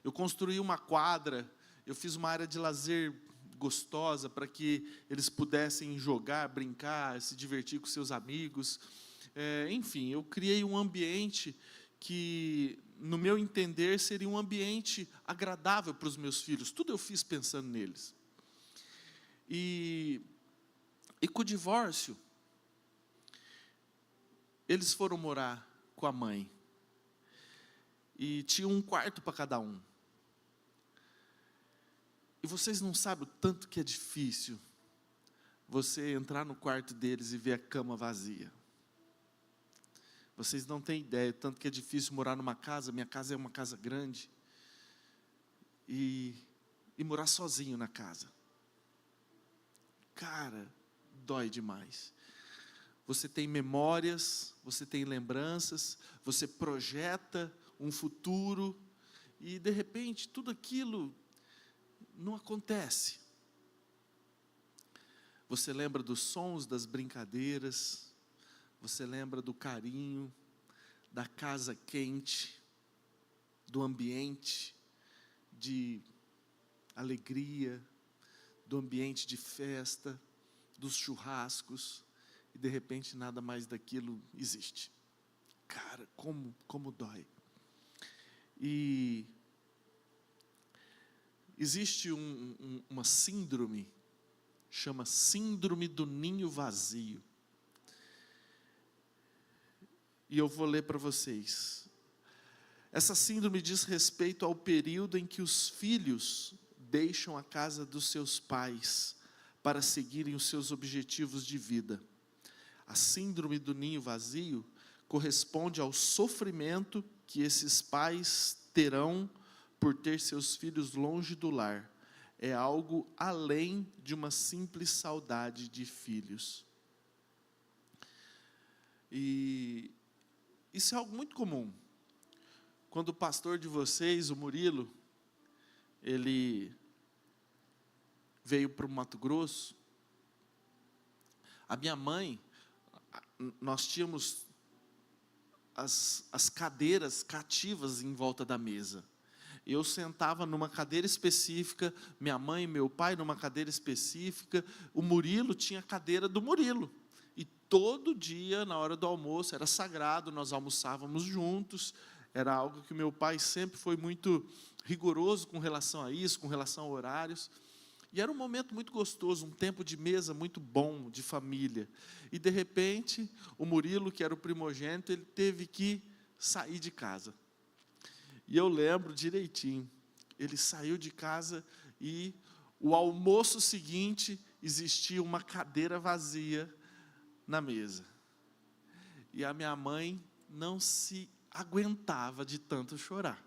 Eu construí uma quadra, eu fiz uma área de lazer gostosa para que eles pudessem jogar, brincar, se divertir com seus amigos. Enfim, eu criei um ambiente que, no meu entender, seria um ambiente agradável para os meus filhos. Tudo eu fiz pensando neles. E com o divórcio, eles foram morar com a mãe. E tinha um quarto para cada um. E vocês não sabem o tanto que é difícil você entrar no quarto deles e ver a cama vazia. Vocês não têm ideia, tanto que é difícil morar numa casa. Minha casa é uma casa grande. E morar sozinho na casa. Cara, dói demais. Você tem memórias, você tem lembranças, você projeta um futuro. E, de repente, tudo aquilo não acontece. Você lembra dos sons, das brincadeiras. Você lembra do carinho, da casa quente, do ambiente de alegria, do ambiente de festa, dos churrascos. e de repente nada mais daquilo existe. Cara, como dói. E existe uma síndrome, chama síndrome do ninho vazio. E eu vou ler para vocês. Essa síndrome diz respeito ao período em que os filhos deixam a casa dos seus pais para seguirem os seus objetivos de vida. A síndrome do ninho vazio corresponde ao sofrimento que esses pais terão por ter seus filhos longe do lar. É algo além de uma simples saudade de filhos. E isso é algo muito comum. Quando o pastor de vocês, o Murilo, ele veio para o Mato Grosso, a minha mãe, nós tínhamos as cadeiras cativas em volta da mesa. Eu sentava numa cadeira específica, minha mãe e meu pai numa cadeira específica, o Murilo tinha a cadeira do Murilo. E todo dia, na hora do almoço, era sagrado, nós almoçávamos juntos. Era algo que meu pai sempre foi muito rigoroso com relação a isso, com relação a horários. E era um momento muito gostoso, um tempo de mesa muito bom, de família. E, de repente, o Murilo, que era o primogênito, ele teve que sair de casa. E eu lembro direitinho, ele saiu de casa e o almoço seguinte existia uma cadeira vazia na mesa. E a minha mãe não se aguentava de tanto chorar.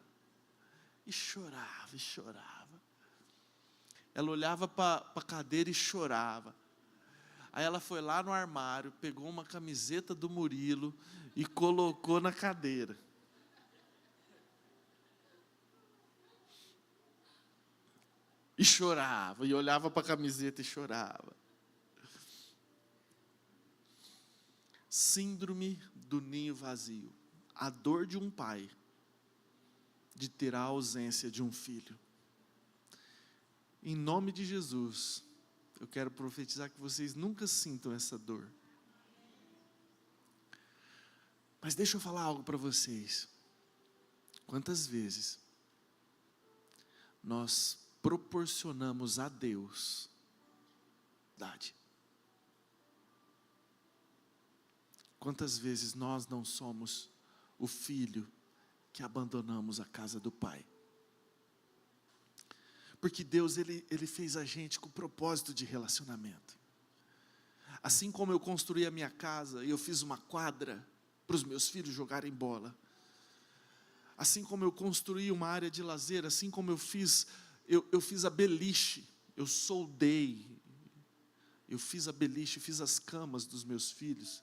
E chorava, e chorava. Ela olhava para a cadeira e chorava. Aí ela foi lá no armário, pegou uma camiseta do Murilo e colocou na cadeira. E chorava, e olhava para a camiseta e chorava. Síndrome do ninho vazio. A dor de um pai de ter a ausência de um filho. Em nome de Jesus, eu quero profetizar que vocês nunca sintam essa dor. Mas deixa eu falar algo para vocês. Quantas vezes nós proporcionamos a Deus verdade? Quantas vezes nós não somos o filho que abandonamos a casa do Pai? Porque Deus, Ele fez a gente com propósito de relacionamento. Assim como eu construí a minha casa e eu fiz uma quadra para os meus filhos jogarem bola. Assim como eu construí uma área de lazer, assim como eu fiz a beliche, eu soldei, eu fiz a beliche, fiz as camas dos meus filhos.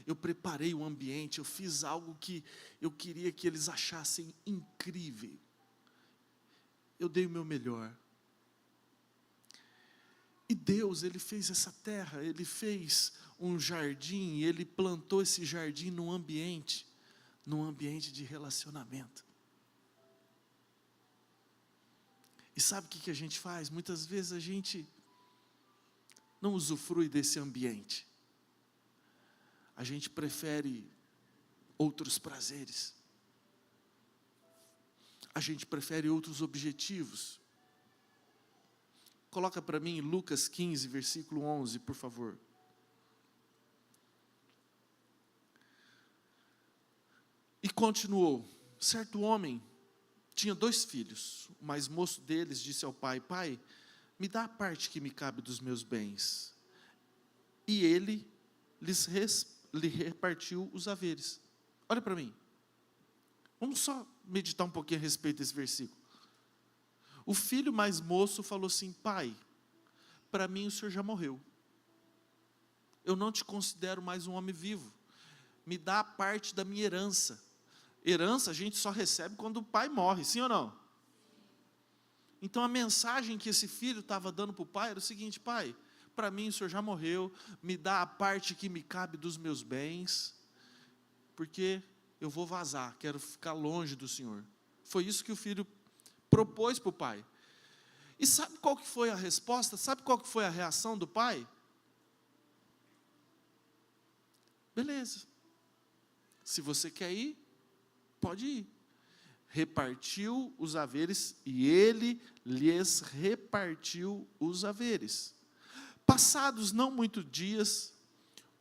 Eu preparei o ambiente, eu fiz algo que eu queria que eles achassem incrível. Eu dei o meu melhor. E Deus, Ele fez essa terra, Ele fez um jardim, e Ele plantou esse jardim num ambiente de relacionamento. E sabe o que a gente faz? Muitas vezes a gente não usufrui desse ambiente. A gente prefere outros prazeres. A gente prefere outros objetivos. Coloca para mim Lucas 15, versículo 11, por favor. E continuou: certo homem tinha 2 filhos. O mais moço deles disse ao pai: pai, me dá a parte que me cabe dos meus bens. E ele lhe repartiu os haveres. Olha para mim. Vamos só meditar um pouquinho a respeito desse versículo. O filho mais moço falou assim: pai, para mim o senhor já morreu. Eu não te considero mais um homem vivo. Me dá a parte da minha herança. Herança a gente só recebe quando o pai morre, sim ou não? Então a mensagem que esse filho estava dando para o pai era o seguinte: pai, para mim o senhor já morreu, me dá a parte que me cabe dos meus bens, porque eu vou vazar, quero ficar longe do senhor. Foi isso que o filho propôs para o pai. E sabe qual que foi a resposta? Sabe qual que foi a reação do pai? Beleza. Se você quer ir, pode ir. Repartiu os haveres e ele lhes repartiu os haveres. Passados não muitos dias,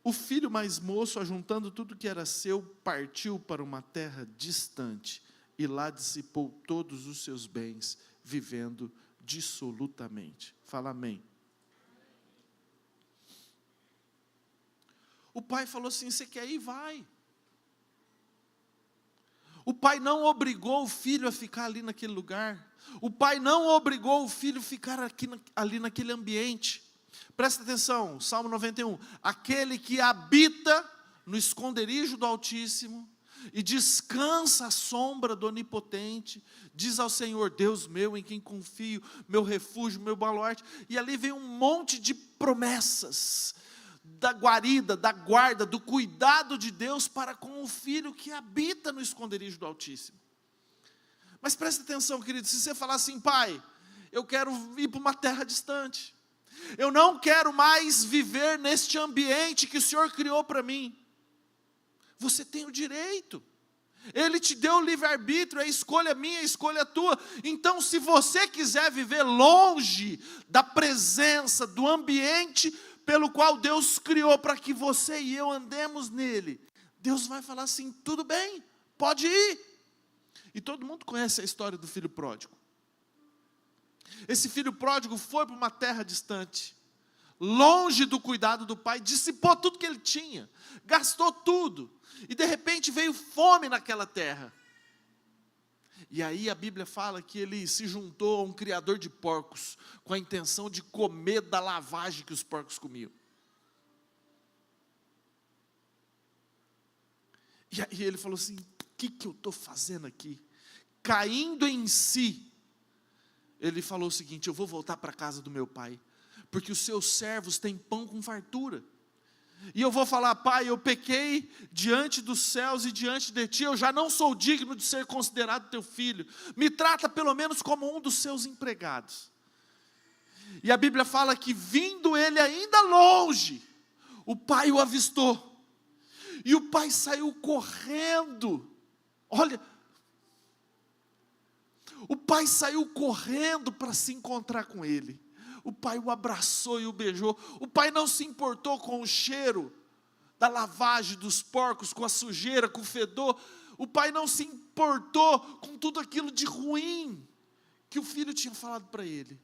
o filho mais moço, ajuntando tudo que era seu, partiu para uma terra distante e lá dissipou todos os seus bens, vivendo dissolutamente. Fala amém. O pai falou assim: você quer ir? Vai. O pai não obrigou o filho a ficar ali naquele lugar. O pai não obrigou o filho a ficar ali naquele ambiente. Presta atenção, Salmo 91. Aquele que habita no esconderijo do Altíssimo e descansa à sombra do Onipotente, diz ao Senhor: Deus meu, em quem confio, meu refúgio, meu baluarte. E ali vem um monte de promessas da guarida, da guarda, do cuidado de Deus para com o filho que habita no esconderijo do Altíssimo. Mas presta atenção, querido, se você falar assim: pai, eu quero ir para uma terra distante, eu não quero mais viver neste ambiente que o Senhor criou para mim. Você tem o direito. Ele te deu o livre-arbítrio, é escolha minha, é escolha tua. Então, se você quiser viver longe da presença, do ambiente pelo qual Deus criou para que você e eu andemos nele, Deus vai falar assim: tudo bem, pode ir. E todo mundo conhece a história do filho pródigo. Esse filho pródigo foi para uma terra distante, longe do cuidado do pai, dissipou tudo que ele tinha, gastou tudo, e de repente veio fome naquela terra. E aí a Bíblia fala que ele se juntou a um criador de porcos, com a intenção de comer da lavagem que os porcos comiam. E aí ele falou assim: o que eu estou fazendo aqui? Caindo em si, ele falou o seguinte: eu vou voltar para a casa do meu pai, porque os seus servos têm pão com fartura. E eu vou falar: pai, eu pequei diante dos céus e diante de ti, eu já não sou digno de ser considerado teu filho, me trata pelo menos como um dos seus empregados. E a Bíblia fala que, vindo ele ainda longe, o pai o avistou, e o pai saiu correndo. Olha, o pai saiu correndo para se encontrar com ele. O pai o abraçou e o beijou. O pai não se importou com o cheiro da lavagem dos porcos, com a sujeira, com o fedor. O pai não se importou com tudo aquilo de ruim que o filho tinha falado para ele.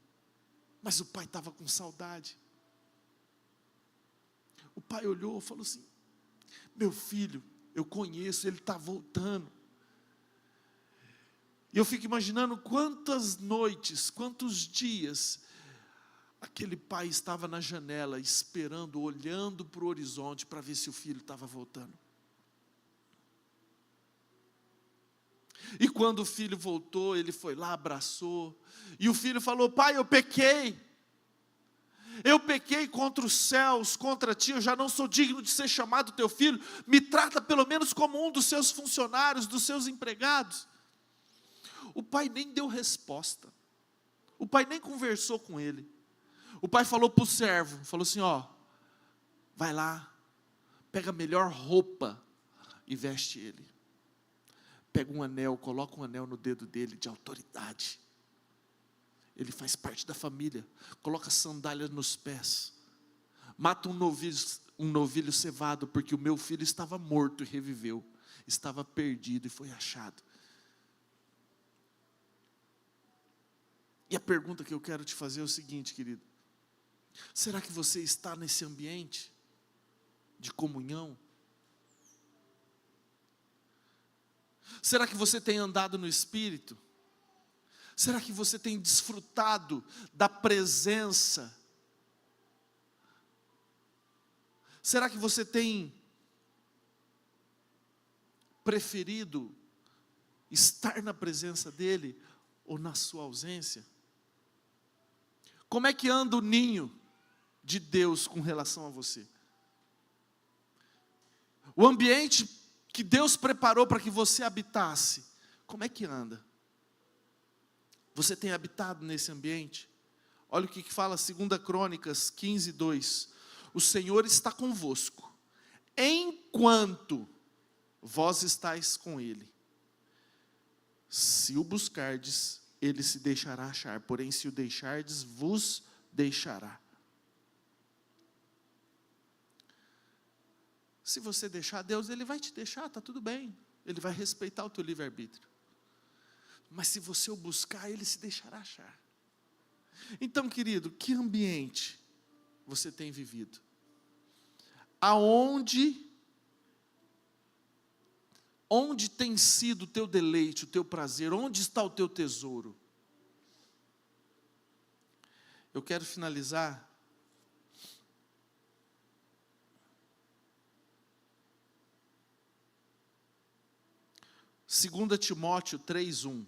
Mas o pai estava com saudade. O pai olhou e falou assim: meu filho, eu conheço, ele está voltando. E eu fico imaginando quantas noites, quantos dias aquele pai estava na janela esperando, olhando para o horizonte para ver se o filho estava voltando. E quando o filho voltou, ele foi lá, abraçou, e o filho falou: pai, eu pequei contra os céus, contra ti, eu já não sou digno de ser chamado teu filho, me trata pelo menos como um dos seus funcionários, dos seus empregados. O pai nem deu resposta, o pai nem conversou com ele. O pai falou para o servo, falou assim: ó, vai lá, pega a melhor roupa e veste ele. Pega um anel, coloca um anel no dedo dele de autoridade. Ele faz parte da família. Coloca sandálias nos pés. Mata um novilho cevado, porque o meu filho estava morto e reviveu. Estava perdido e foi achado. E a pergunta que eu quero te fazer é o seguinte, querido: será que você está nesse ambiente de comunhão? Será que você tem andado no Espírito? Será que você tem desfrutado da presença? Será que você tem preferido estar na presença dEle ou na sua ausência? Como é que anda o ninho de Deus com relação a você? O ambiente que Deus preparou para que você habitasse, como é que anda? Você tem habitado nesse ambiente? Olha o que fala 2 Crônicas 15:2. O Senhor está convosco, enquanto vós estáis com ele. Se o buscardes, ele se deixará achar, porém se o deixardes, vos deixará. Se você deixar Deus, Ele vai te deixar, está tudo bem. Ele vai respeitar o teu livre-arbítrio. Mas se você o buscar, Ele se deixará achar. Então, querido, que ambiente você tem vivido? Onde tem sido o teu deleite, o teu prazer? Onde está o teu tesouro? Eu quero finalizar Segunda Timóteo 3:1.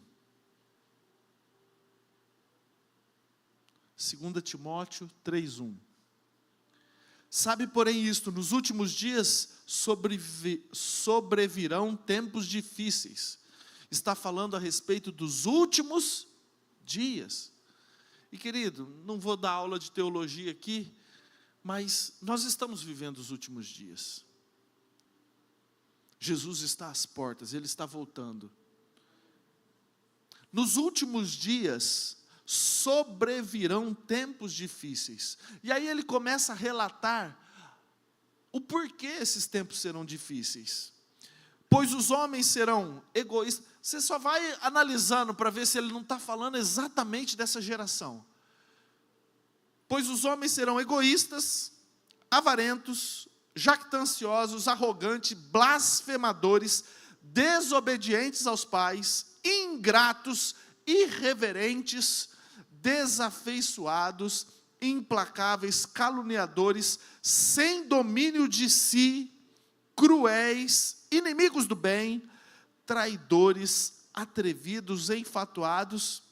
2 Timóteo 3:1. Sabe, porém, isto, nos últimos dias sobrevirão tempos difíceis. Está falando a respeito dos últimos dias. E, querido, não vou dar aula de teologia aqui, mas nós estamos vivendo os últimos dias. Jesus está às portas, Ele está voltando. Nos últimos dias sobrevirão tempos difíceis. E aí ele começa a relatar o porquê esses tempos serão difíceis. Pois os homens serão egoístas. Você só vai analisando para ver se ele não está falando exatamente dessa geração. Pois os homens serão egoístas, avarentos, jactanciosos, arrogantes, blasfemadores, desobedientes aos pais, ingratos, irreverentes, desafeiçoados, implacáveis, caluniadores, sem domínio de si, cruéis, inimigos do bem, traidores, atrevidos, enfatuados.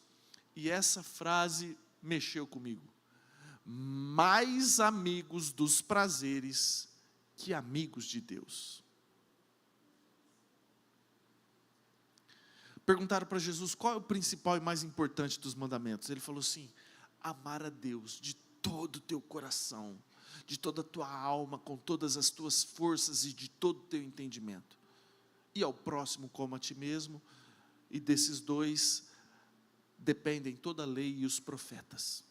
E essa frase mexeu comigo. Mais amigos dos prazeres que amigos de Deus. Perguntaram para Jesus qual é o principal e mais importante dos mandamentos. Ele falou assim: amar a Deus de todo o teu coração, de toda a tua alma, com todas as tuas forças e de todo o teu entendimento. E ao próximo como a ti mesmo. E desses dois dependem toda a lei e os profetas.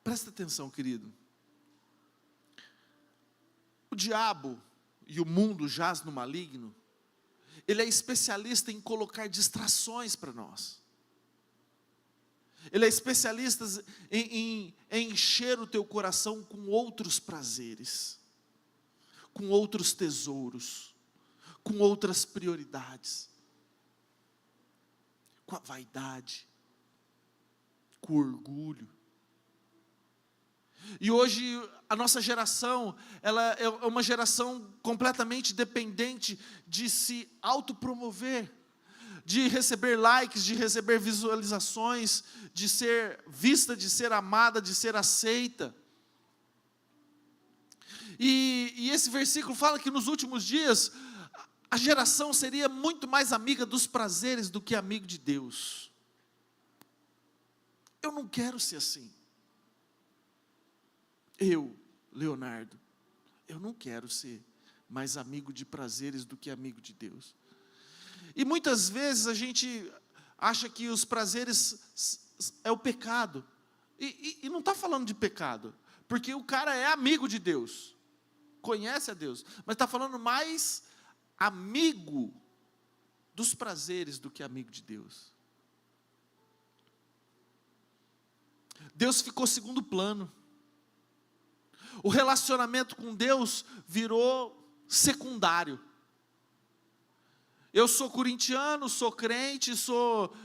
Presta atenção, querido. O diabo e o mundo jaz no maligno. Ele é especialista em colocar distrações para nós. Ele é especialista em encher o teu coração com outros prazeres, com outros tesouros, com outras prioridades, com a vaidade, com o orgulho. E hoje a nossa geração, ela é uma geração completamente dependente de se autopromover, de receber likes, de receber visualizações, de ser vista, de ser amada, de ser aceita. E esse versículo fala que nos últimos dias, a geração seria muito mais amiga dos prazeres do que amigo de Deus. Eu não quero ser assim. Eu, Leonardo, eu não quero ser mais amigo de prazeres do que amigo de Deus. E muitas vezes a gente acha que os prazeres é o pecado. E não está falando de pecado, porque o cara é amigo de Deus, conhece a Deus, mas está falando mais amigo dos prazeres do que amigo de Deus. Deus ficou segundo plano. O relacionamento com Deus virou secundário. Eu sou corintiano, sou crente, sou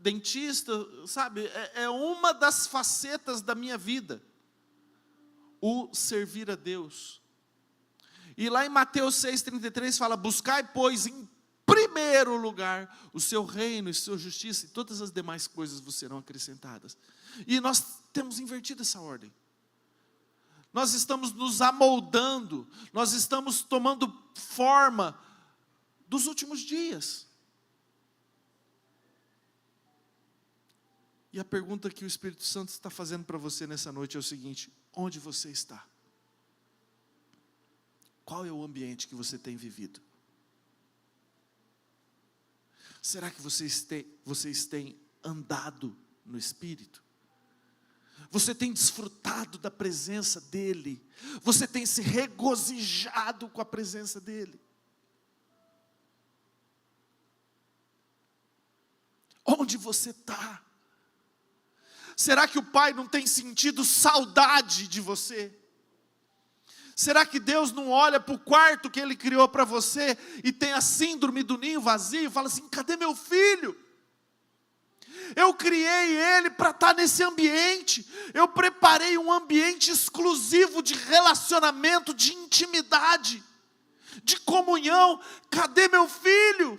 dentista, sabe? É uma das facetas da minha vida, o servir a Deus. E lá em Mateus 6,33 fala: buscai, pois, em primeiro lugar o seu reino e sua justiça, e todas as demais coisas vos serão acrescentadas. E nós temos invertido essa ordem. Nós estamos nos amoldando, nós estamos tomando forma dos últimos dias. E a pergunta que o Espírito Santo está fazendo para você nessa noite é o seguinte: onde você está? Qual é o ambiente que você tem vivido? Será que vocês têm andado no Espírito? Você tem desfrutado da presença dEle? Você tem se regozijado com a presença dEle? Onde você está? Será que o Pai não tem sentido saudade de você? Será que Deus não olha para o quarto que Ele criou para você e tem a síndrome do ninho vazio e fala assim: cadê meu filho? Eu criei ele para estar nesse ambiente, eu preparei um ambiente exclusivo de relacionamento, de intimidade, de comunhão. Cadê meu filho?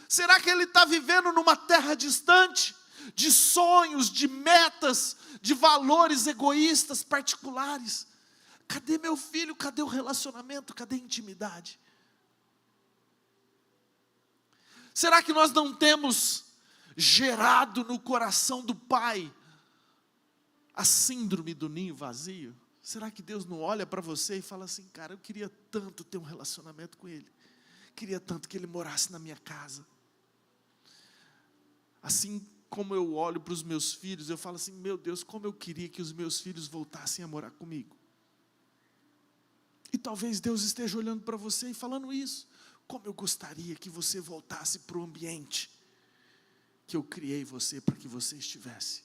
Será que ele está vivendo numa terra distante, de sonhos, de metas, de valores egoístas particulares? Cadê meu filho? Cadê o relacionamento? Cadê a intimidade? Será que nós não temos gerado no coração do Pai a síndrome do ninho vazio? Será que Deus não olha para você e fala assim: cara, eu queria tanto ter um relacionamento com Ele, queria tanto que Ele morasse na minha casa? Assim como eu olho para os meus filhos, eu falo assim: meu Deus, como eu queria que os meus filhos voltassem a morar comigo. E talvez Deus esteja olhando para você e falando isso: como eu gostaria que você voltasse para o ambiente que eu criei você para que você estivesse.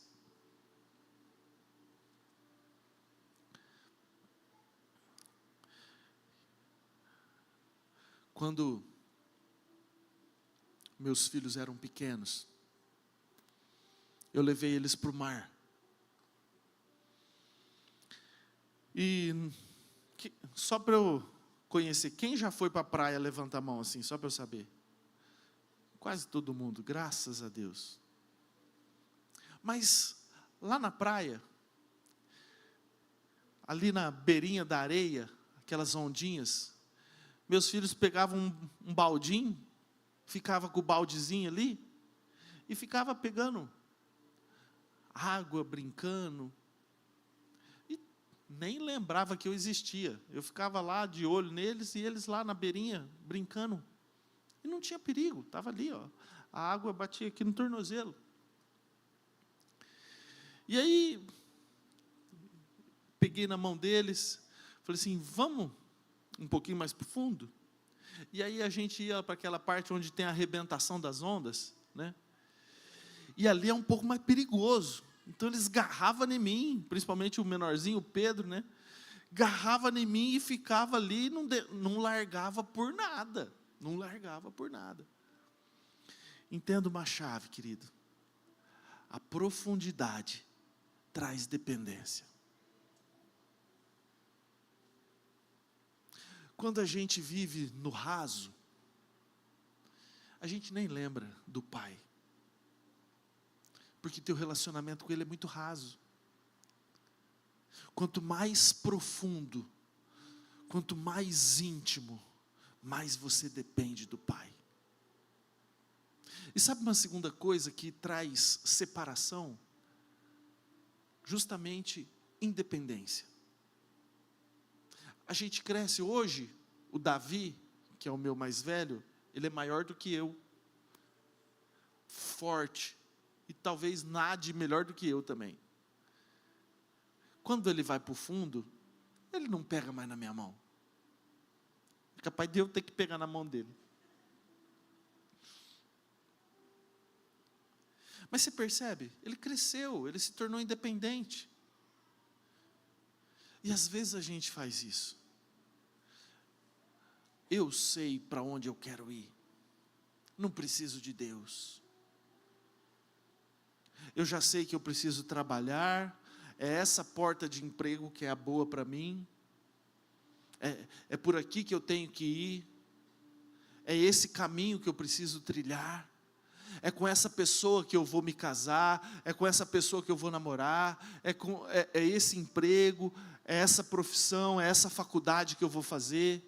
Quando meus filhos eram pequenos, eu levei eles para o mar. E só para eu conhecer, quem já foi para a praia, levanta a mão assim, só para eu saber. Quase todo mundo, graças a Deus. Mas lá na praia, ali na beirinha da areia, aquelas ondinhas, meus filhos pegavam um baldinho, ficava com o baldezinho ali, e ficava pegando água, brincando, e nem lembrava que eu existia. Eu ficava lá de olho neles, e eles lá na beirinha, brincando. E não tinha perigo, estava ali, ó. A água batia aqui no tornozelo. E aí, peguei na mão deles, falei assim: vamos um pouquinho mais para o fundo? E aí a gente ia para aquela parte onde tem a arrebentação das ondas, né? E ali é um pouco mais perigoso. Então eles garravam em mim, principalmente o menorzinho, o Pedro, né? Garrava em mim e ficava ali, não largava por nada. Não largava por nada. Entenda uma chave, querido. A profundidade traz dependência. Quando a gente vive no raso, a gente nem lembra do Pai. Porque teu relacionamento com Ele é muito raso. Quanto mais profundo, quanto mais íntimo, mais você depende do Pai. E sabe uma segunda coisa que traz separação? Justamente independência. A gente cresce hoje, o Davi, que é o meu mais velho, ele é maior do que eu, forte, e talvez nade melhor do que eu também. Quando ele vai para o fundo, ele não pega mais na minha mão. É capaz de eu ter que pegar na mão dele. Mas você percebe? Ele cresceu, ele se tornou independente. E às vezes a gente faz isso. Eu sei para onde eu quero ir. Não preciso de Deus. Eu já sei que eu preciso trabalhar. É essa porta de emprego que é a boa para mim. É por aqui que eu tenho que ir. É esse caminho que eu preciso trilhar. É com essa pessoa que eu vou me casar. É com essa pessoa que eu vou namorar. É esse emprego. É essa profissão. É essa faculdade que eu vou fazer.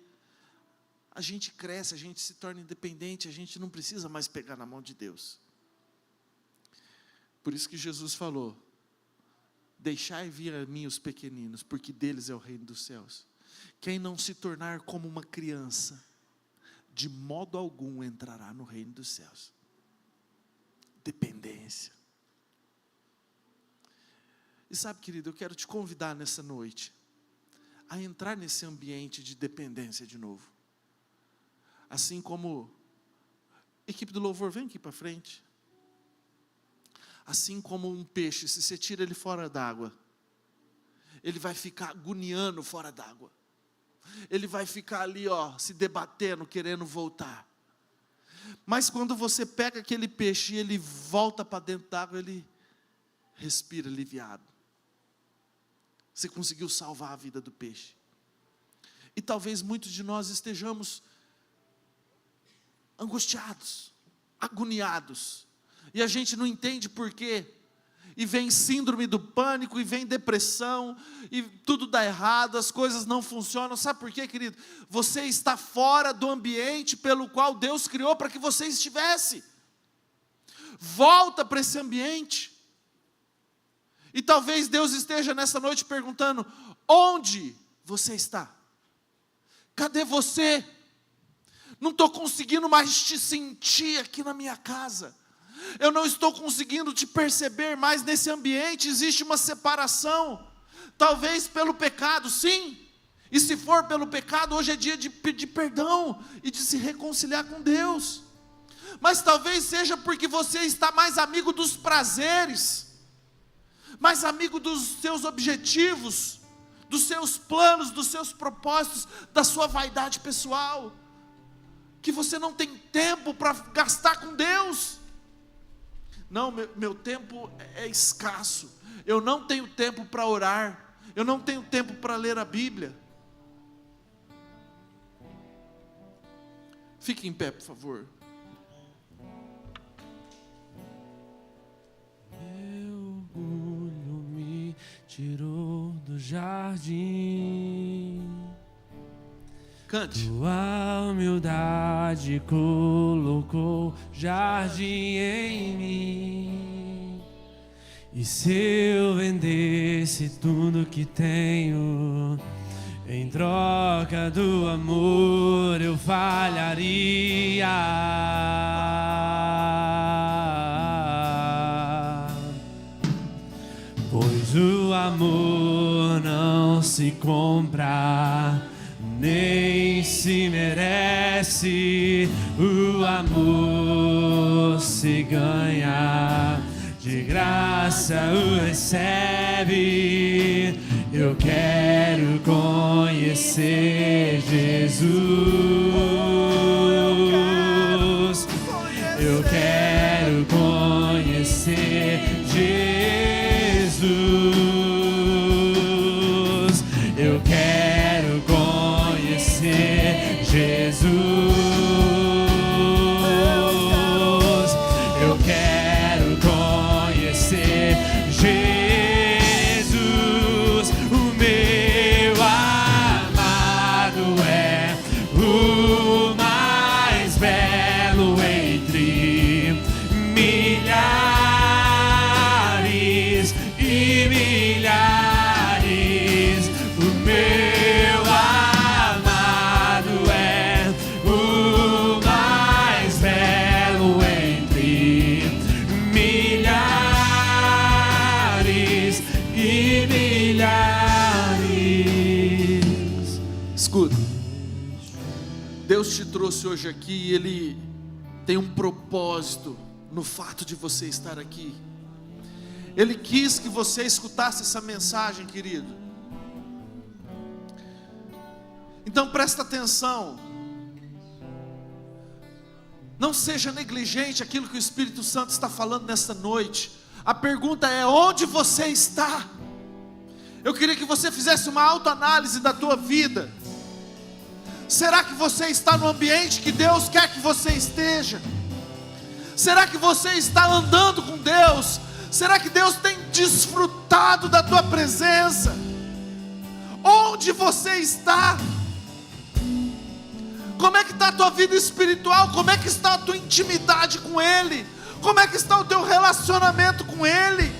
A gente cresce, a gente se torna independente. A gente não precisa mais pegar na mão de Deus. Por isso que Jesus falou: deixai vir a mim os pequeninos, porque deles é o reino dos céus. quem não se tornar como uma criança, de modo algum entrará no reino dos céus. Dependência. E sabe, querido, eu quero te convidar nessa noite a entrar nesse ambiente de dependência de novo. Assim como, equipe do louvor, vem aqui para frente. Assim como um peixe, se você tira ele fora d'água, ele vai ficar agoniando fora d'água. Ele vai ficar ali, se debatendo, querendo voltar. Mas quando você pega aquele peixe e ele volta para dentro d'água, ele respira aliviado. Você conseguiu salvar a vida do peixe. E talvez muitos de nós estejamos angustiados, agoniados, e a gente não entende por quê, e vem síndrome do pânico, e vem depressão, e tudo dá errado, as coisas não funcionam. Sabe por quê, querido? Você está fora do ambiente pelo qual Deus criou para que você estivesse. Volta para esse ambiente. E talvez Deus esteja nessa noite perguntando: onde você está? Cadê você? Não estou conseguindo mais te sentir aqui na minha casa. Eu não estou conseguindo te perceber mais nesse ambiente. Existe uma separação. Talvez pelo pecado, sim. E se for pelo pecado, hoje é dia de pedir perdão e de se reconciliar com Deus. Mas talvez seja porque você está mais amigo dos prazeres, mais amigo dos seus objetivos, dos seus planos, dos seus propósitos, da sua vaidade pessoal, que você não tem tempo para gastar com Deus. Não, meu tempo é escasso, eu não tenho tempo para orar, eu não tenho tempo para ler a Bíblia. Fique em pé, por favor. Meu orgulho me tirou do jardim, Cante. tua humildade colocou jardim em mim. E se eu vendesse tudo que tenho, em troca do amor eu falharia. Pois o amor não se compra, nem se merece. O amor se ganha, de graça o recebe. Eu quero conhecer Jesus. Eu quero conhecer Jesus. Eu quero conhecer Jesus. Eu quero conhecer Jesus. O meu amado é o mais belo entre milhares e milhares. O meu amado é o mais belo entre milhares e milhares. Escuta, Deus te trouxe hoje aqui e Ele tem um propósito no fato de você estar aqui. Ele quis que você escutasse essa mensagem, querido. Então presta atenção. Não seja negligente aquilo que o Espírito Santo está falando nesta noite. A pergunta é: onde você está? Eu queria que você fizesse uma autoanálise da tua vida. Será que você está no ambiente que Deus quer que você esteja? Será que você está andando com Deus? Será que Deus tem desfrutado da tua presença? Onde você está? Como é que está a tua vida espiritual? Como é que está a tua intimidade com Ele? Como é que está o teu relacionamento com Ele?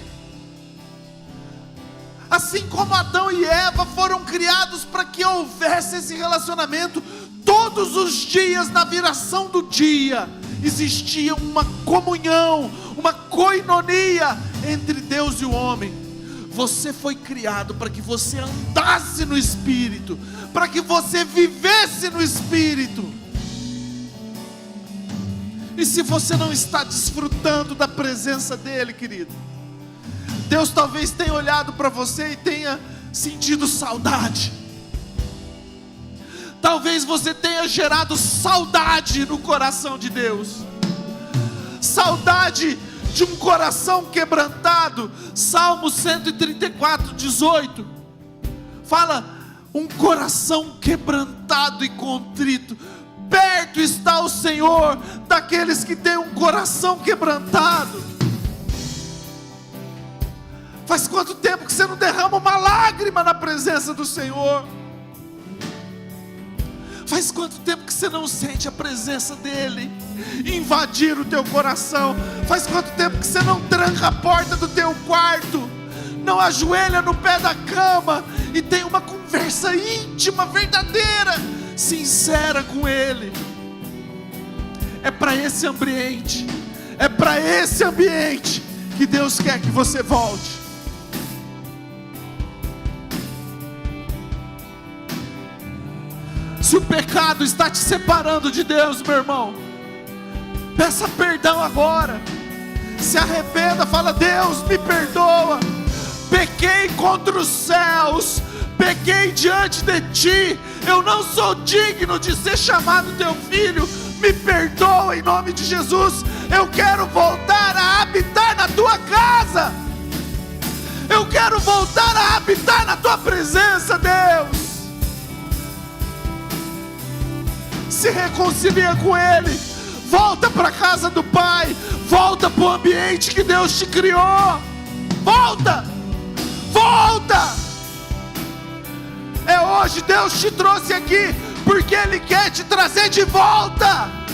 Assim como Adão e Eva foram criados para que houvesse esse relacionamento, todos os dias, na viração do dia, existia uma comunhão, uma koinonia entre Deus e o homem. Você foi criado para que você andasse no Espírito, para que você vivesse no Espírito. E se você não está desfrutando da presença dEle, querido, Deus talvez tenha olhado para você e tenha sentido saudade. Talvez você tenha gerado saudade no coração de Deus, saudade de um coração quebrantado. Salmo 134, 18 fala: um coração quebrantado e contrito, perto está o Senhor daqueles que têm um coração quebrantado. Faz quanto tempo que você não derrama uma lágrima na presença do Senhor? Faz quanto tempo que você não sente a presença dEle invadir o teu coração? Faz quanto tempo que você não tranca a porta do teu quarto, não ajoelha no pé da cama e tem uma conversa íntima, verdadeira, sincera com Ele? É para esse ambiente, é para esse ambiente que Deus quer que você volte. Se o pecado está te separando de Deus, meu irmão, peça perdão agora. Se arrependa, fala: Deus, me perdoa. Pequei contra os céus, pequei diante de Ti. Eu não sou digno de ser chamado Teu filho. Me perdoa em nome de Jesus. Eu quero voltar a habitar na Tua casa. Eu quero voltar a habitar na Tua presença, Deus. Se reconcilia com Ele, volta para a casa do Pai, volta para o ambiente que Deus te criou. Volta, volta. É hoje, Deus te trouxe aqui porque Ele quer te trazer de volta.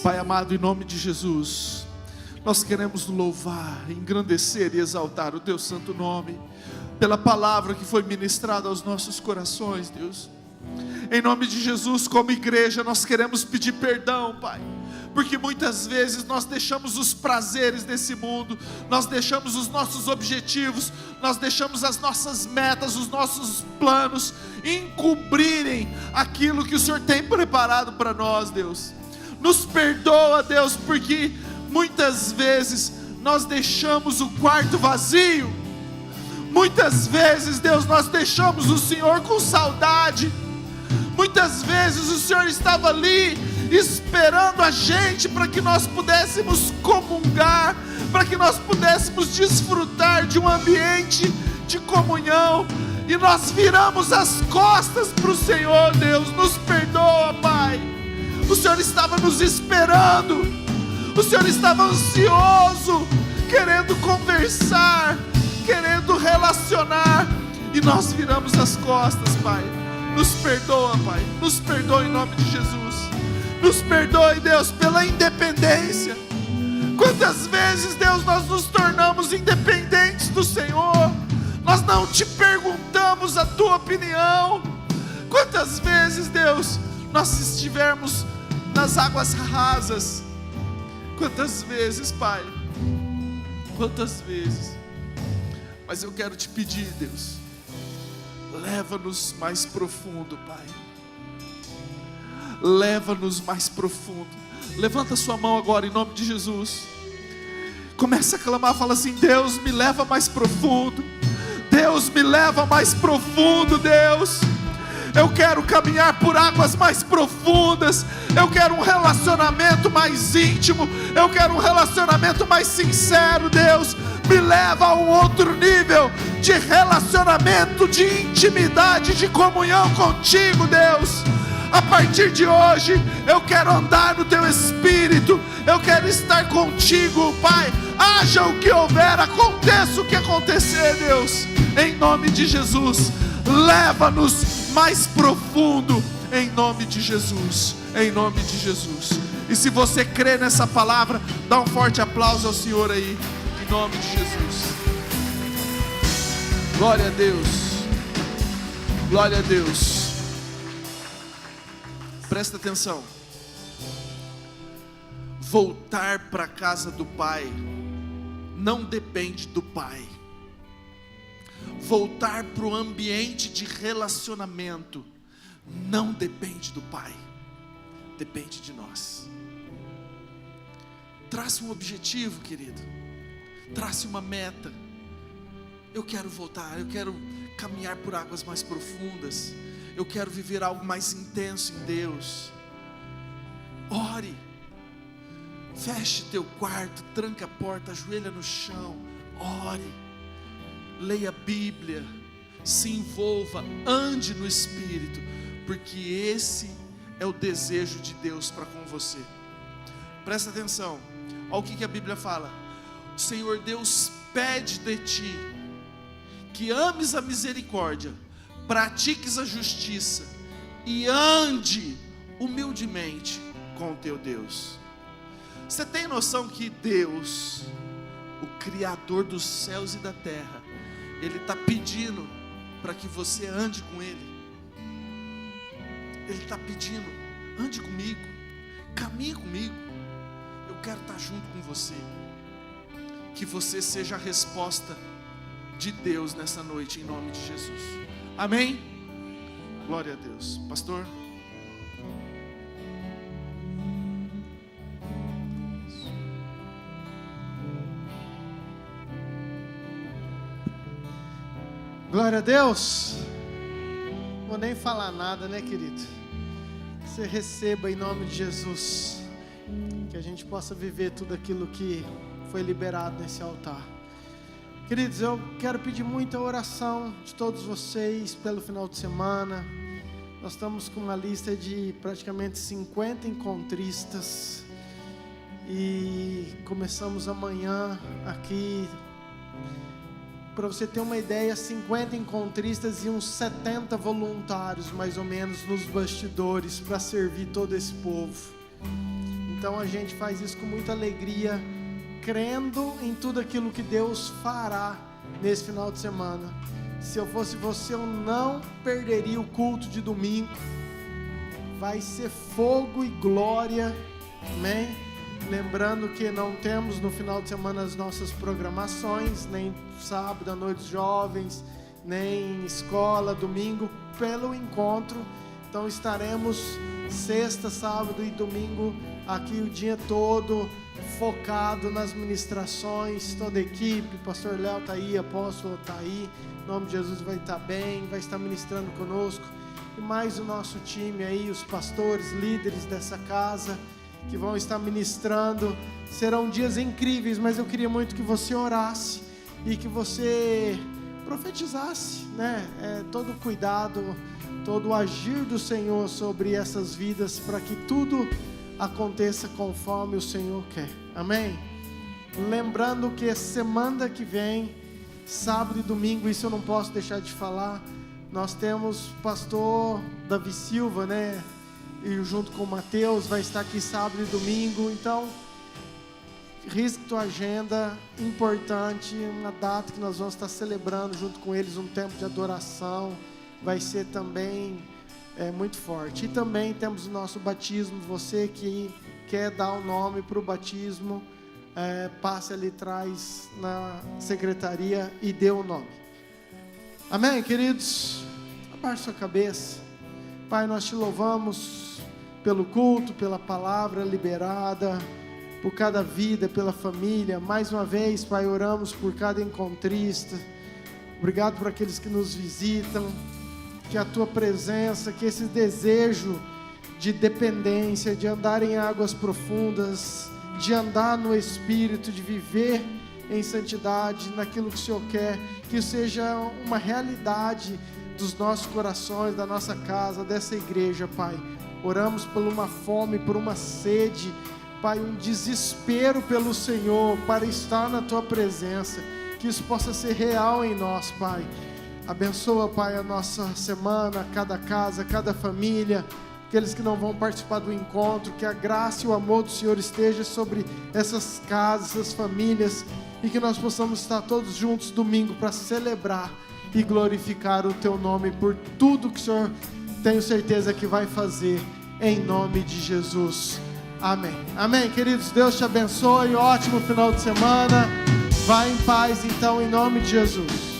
Pai amado, em nome de Jesus, nós queremos louvar, engrandecer e exaltar o Teu santo nome, pela palavra que foi ministrada aos nossos corações, Deus. Em nome de Jesus, como igreja, nós queremos pedir perdão, Pai, porque muitas vezes nós deixamos os prazeres desse mundo, nós deixamos os nossos objetivos, nós deixamos as nossas metas, os nossos planos encobrirem aquilo que o Senhor tem preparado para nós, Deus. Nos perdoa, Deus, porque muitas vezes nós deixamos o quarto vazio. Muitas vezes, Deus, nós deixamos o Senhor com saudade. Muitas vezes o Senhor estava ali esperando a gente para que nós pudéssemos comungar, para que nós pudéssemos desfrutar de um ambiente de comunhão, e nós viramos as costas para o Senhor. Deus, nos perdoa, Pai. O Senhor estava nos esperando, o Senhor estava ansioso, querendo conversar, querendo relacionar, e nós viramos as costas, Pai. Nos perdoa, Pai. Nos perdoa em nome de Jesus. Nos perdoe, Deus, pela independência. Quantas vezes, Deus, nós nos tornamos independentes do Senhor. Nós não te perguntamos a tua opinião. Quantas vezes, Deus, nós estivermos nas águas rasas. Quantas vezes, Pai. Quantas vezes. Mas eu quero te pedir, Deus, leva-nos mais profundo, Pai. Leva-nos mais profundo. Levanta sua mão agora em nome de Jesus. Começa a clamar, fala assim: Deus, me leva mais profundo. Deus, me leva mais profundo, Deus. Eu quero caminhar por águas mais profundas. Eu quero um relacionamento mais íntimo. Eu quero um relacionamento mais sincero, Deus. Me leva a um outro nível de relacionamento, de intimidade, de comunhão contigo, Deus. A partir de hoje, eu quero andar no teu Espírito. Eu quero estar contigo, Pai. Haja o que houver, aconteça o que acontecer, Deus. Em nome de Jesus, leva-nos mais profundo. Em nome de Jesus. Em nome de Jesus. E se você crê nessa palavra, dá um forte aplauso ao Senhor aí. Em nome de Jesus. Glória a Deus. Glória a Deus. Presta atenção. Voltar para a casa do Pai não depende do Pai. Voltar para o ambiente de relacionamento não depende do Pai. Depende de nós. Trace um objetivo, querido. Trace uma meta. Eu quero voltar, eu quero caminhar por águas mais profundas. Eu quero viver algo mais intenso em Deus. Ore. Feche teu quarto, tranca a porta, ajoelha no chão. Ore. Leia a Bíblia. Se envolva, ande no Espírito, porque esse é o desejo de Deus para com você. Presta atenção. Olha o que a Bíblia fala. O Senhor Deus pede de ti que ames a misericórdia, pratiques a justiça e ande humildemente com o teu Deus. Você tem noção que Deus, o Criador dos céus e da terra, Ele está pedindo para que você ande com Ele. Ele está pedindo: ande comigo, caminhe comigo. Eu quero estar junto com você. Que você seja a resposta de Deus nessa noite, em nome de Jesus. Amém? Glória a Deus. Pastor. Glória a Deus. Não vou nem falar nada, né, querido? Você receba em nome de Jesus. Que a gente possa viver tudo aquilo que foi liberado nesse altar. Queridos, eu quero pedir muita oração de todos vocês pelo final de semana. Nós estamos com uma lista de praticamente 50 encontristas. E começamos amanhã aqui. Para você ter uma ideia, 50 encontristas e uns 70 voluntários, mais ou menos, nos bastidores, para servir todo esse povo. Então a gente faz isso com muita alegria, crendo em tudo aquilo que Deus fará nesse final de semana. Se eu fosse você, eu não perderia o culto de domingo. Vai ser fogo e glória, amém? Lembrando que não temos no final de semana as nossas programações, nem sábado à noite jovens, nem escola, domingo, pelo encontro. Então estaremos sexta, sábado e domingo aqui o dia todo, focado nas ministrações, toda a equipe. Pastor Léo está aí, apóstolo está aí, em nome de Jesus vai estar bem, vai estar ministrando conosco. E mais o nosso time aí, os pastores, líderes dessa casa, que vão estar ministrando. Serão dias incríveis, mas eu queria muito que você orasse e que você profetizasse, né? Todo o cuidado, todo o agir do Senhor sobre essas vidas, para que tudo aconteça conforme o Senhor quer, amém? Lembrando que semana que vem, sábado e domingo, isso eu não posso deixar de falar, Nós temos o pastor Davi Silva, né? E junto com o Mateus, vai estar aqui sábado e domingo. Então, risque tua agenda, importante, uma data que nós vamos estar celebrando junto com eles, um tempo de adoração. Vai ser também muito forte. E também temos o nosso batismo. Você que quer dar o nome para o batismo, passe ali atrás na secretaria e dê o nome. Amém, queridos? Abaixe sua cabeça. Pai, nós te louvamos pelo culto, pela palavra liberada, por cada vida, pela família. Mais uma vez, Pai, oramos por cada encontrista. Obrigado por aqueles que nos visitam. Que a tua presença, que esse desejo de dependência, de andar em águas profundas, de andar no Espírito, de viver em santidade, naquilo que o Senhor quer, que seja uma realidade dos nossos corações, da nossa casa, dessa igreja, Pai. Oramos por uma fome, por uma sede, Pai, um desespero pelo Senhor, para estar na tua presença, que isso possa ser real em nós, Pai. Abençoa, Pai, a nossa semana, cada casa, cada família, aqueles que não vão participar do encontro, que a graça e o amor do Senhor esteja sobre essas casas, essas famílias, e que nós possamos estar todos juntos domingo para celebrar e glorificar o Teu nome por tudo que o Senhor, tenho certeza que vai fazer, em nome de Jesus. Amém. Amém, queridos. Deus te abençoe. Ótimo final de semana. Vá em paz, então, em nome de Jesus.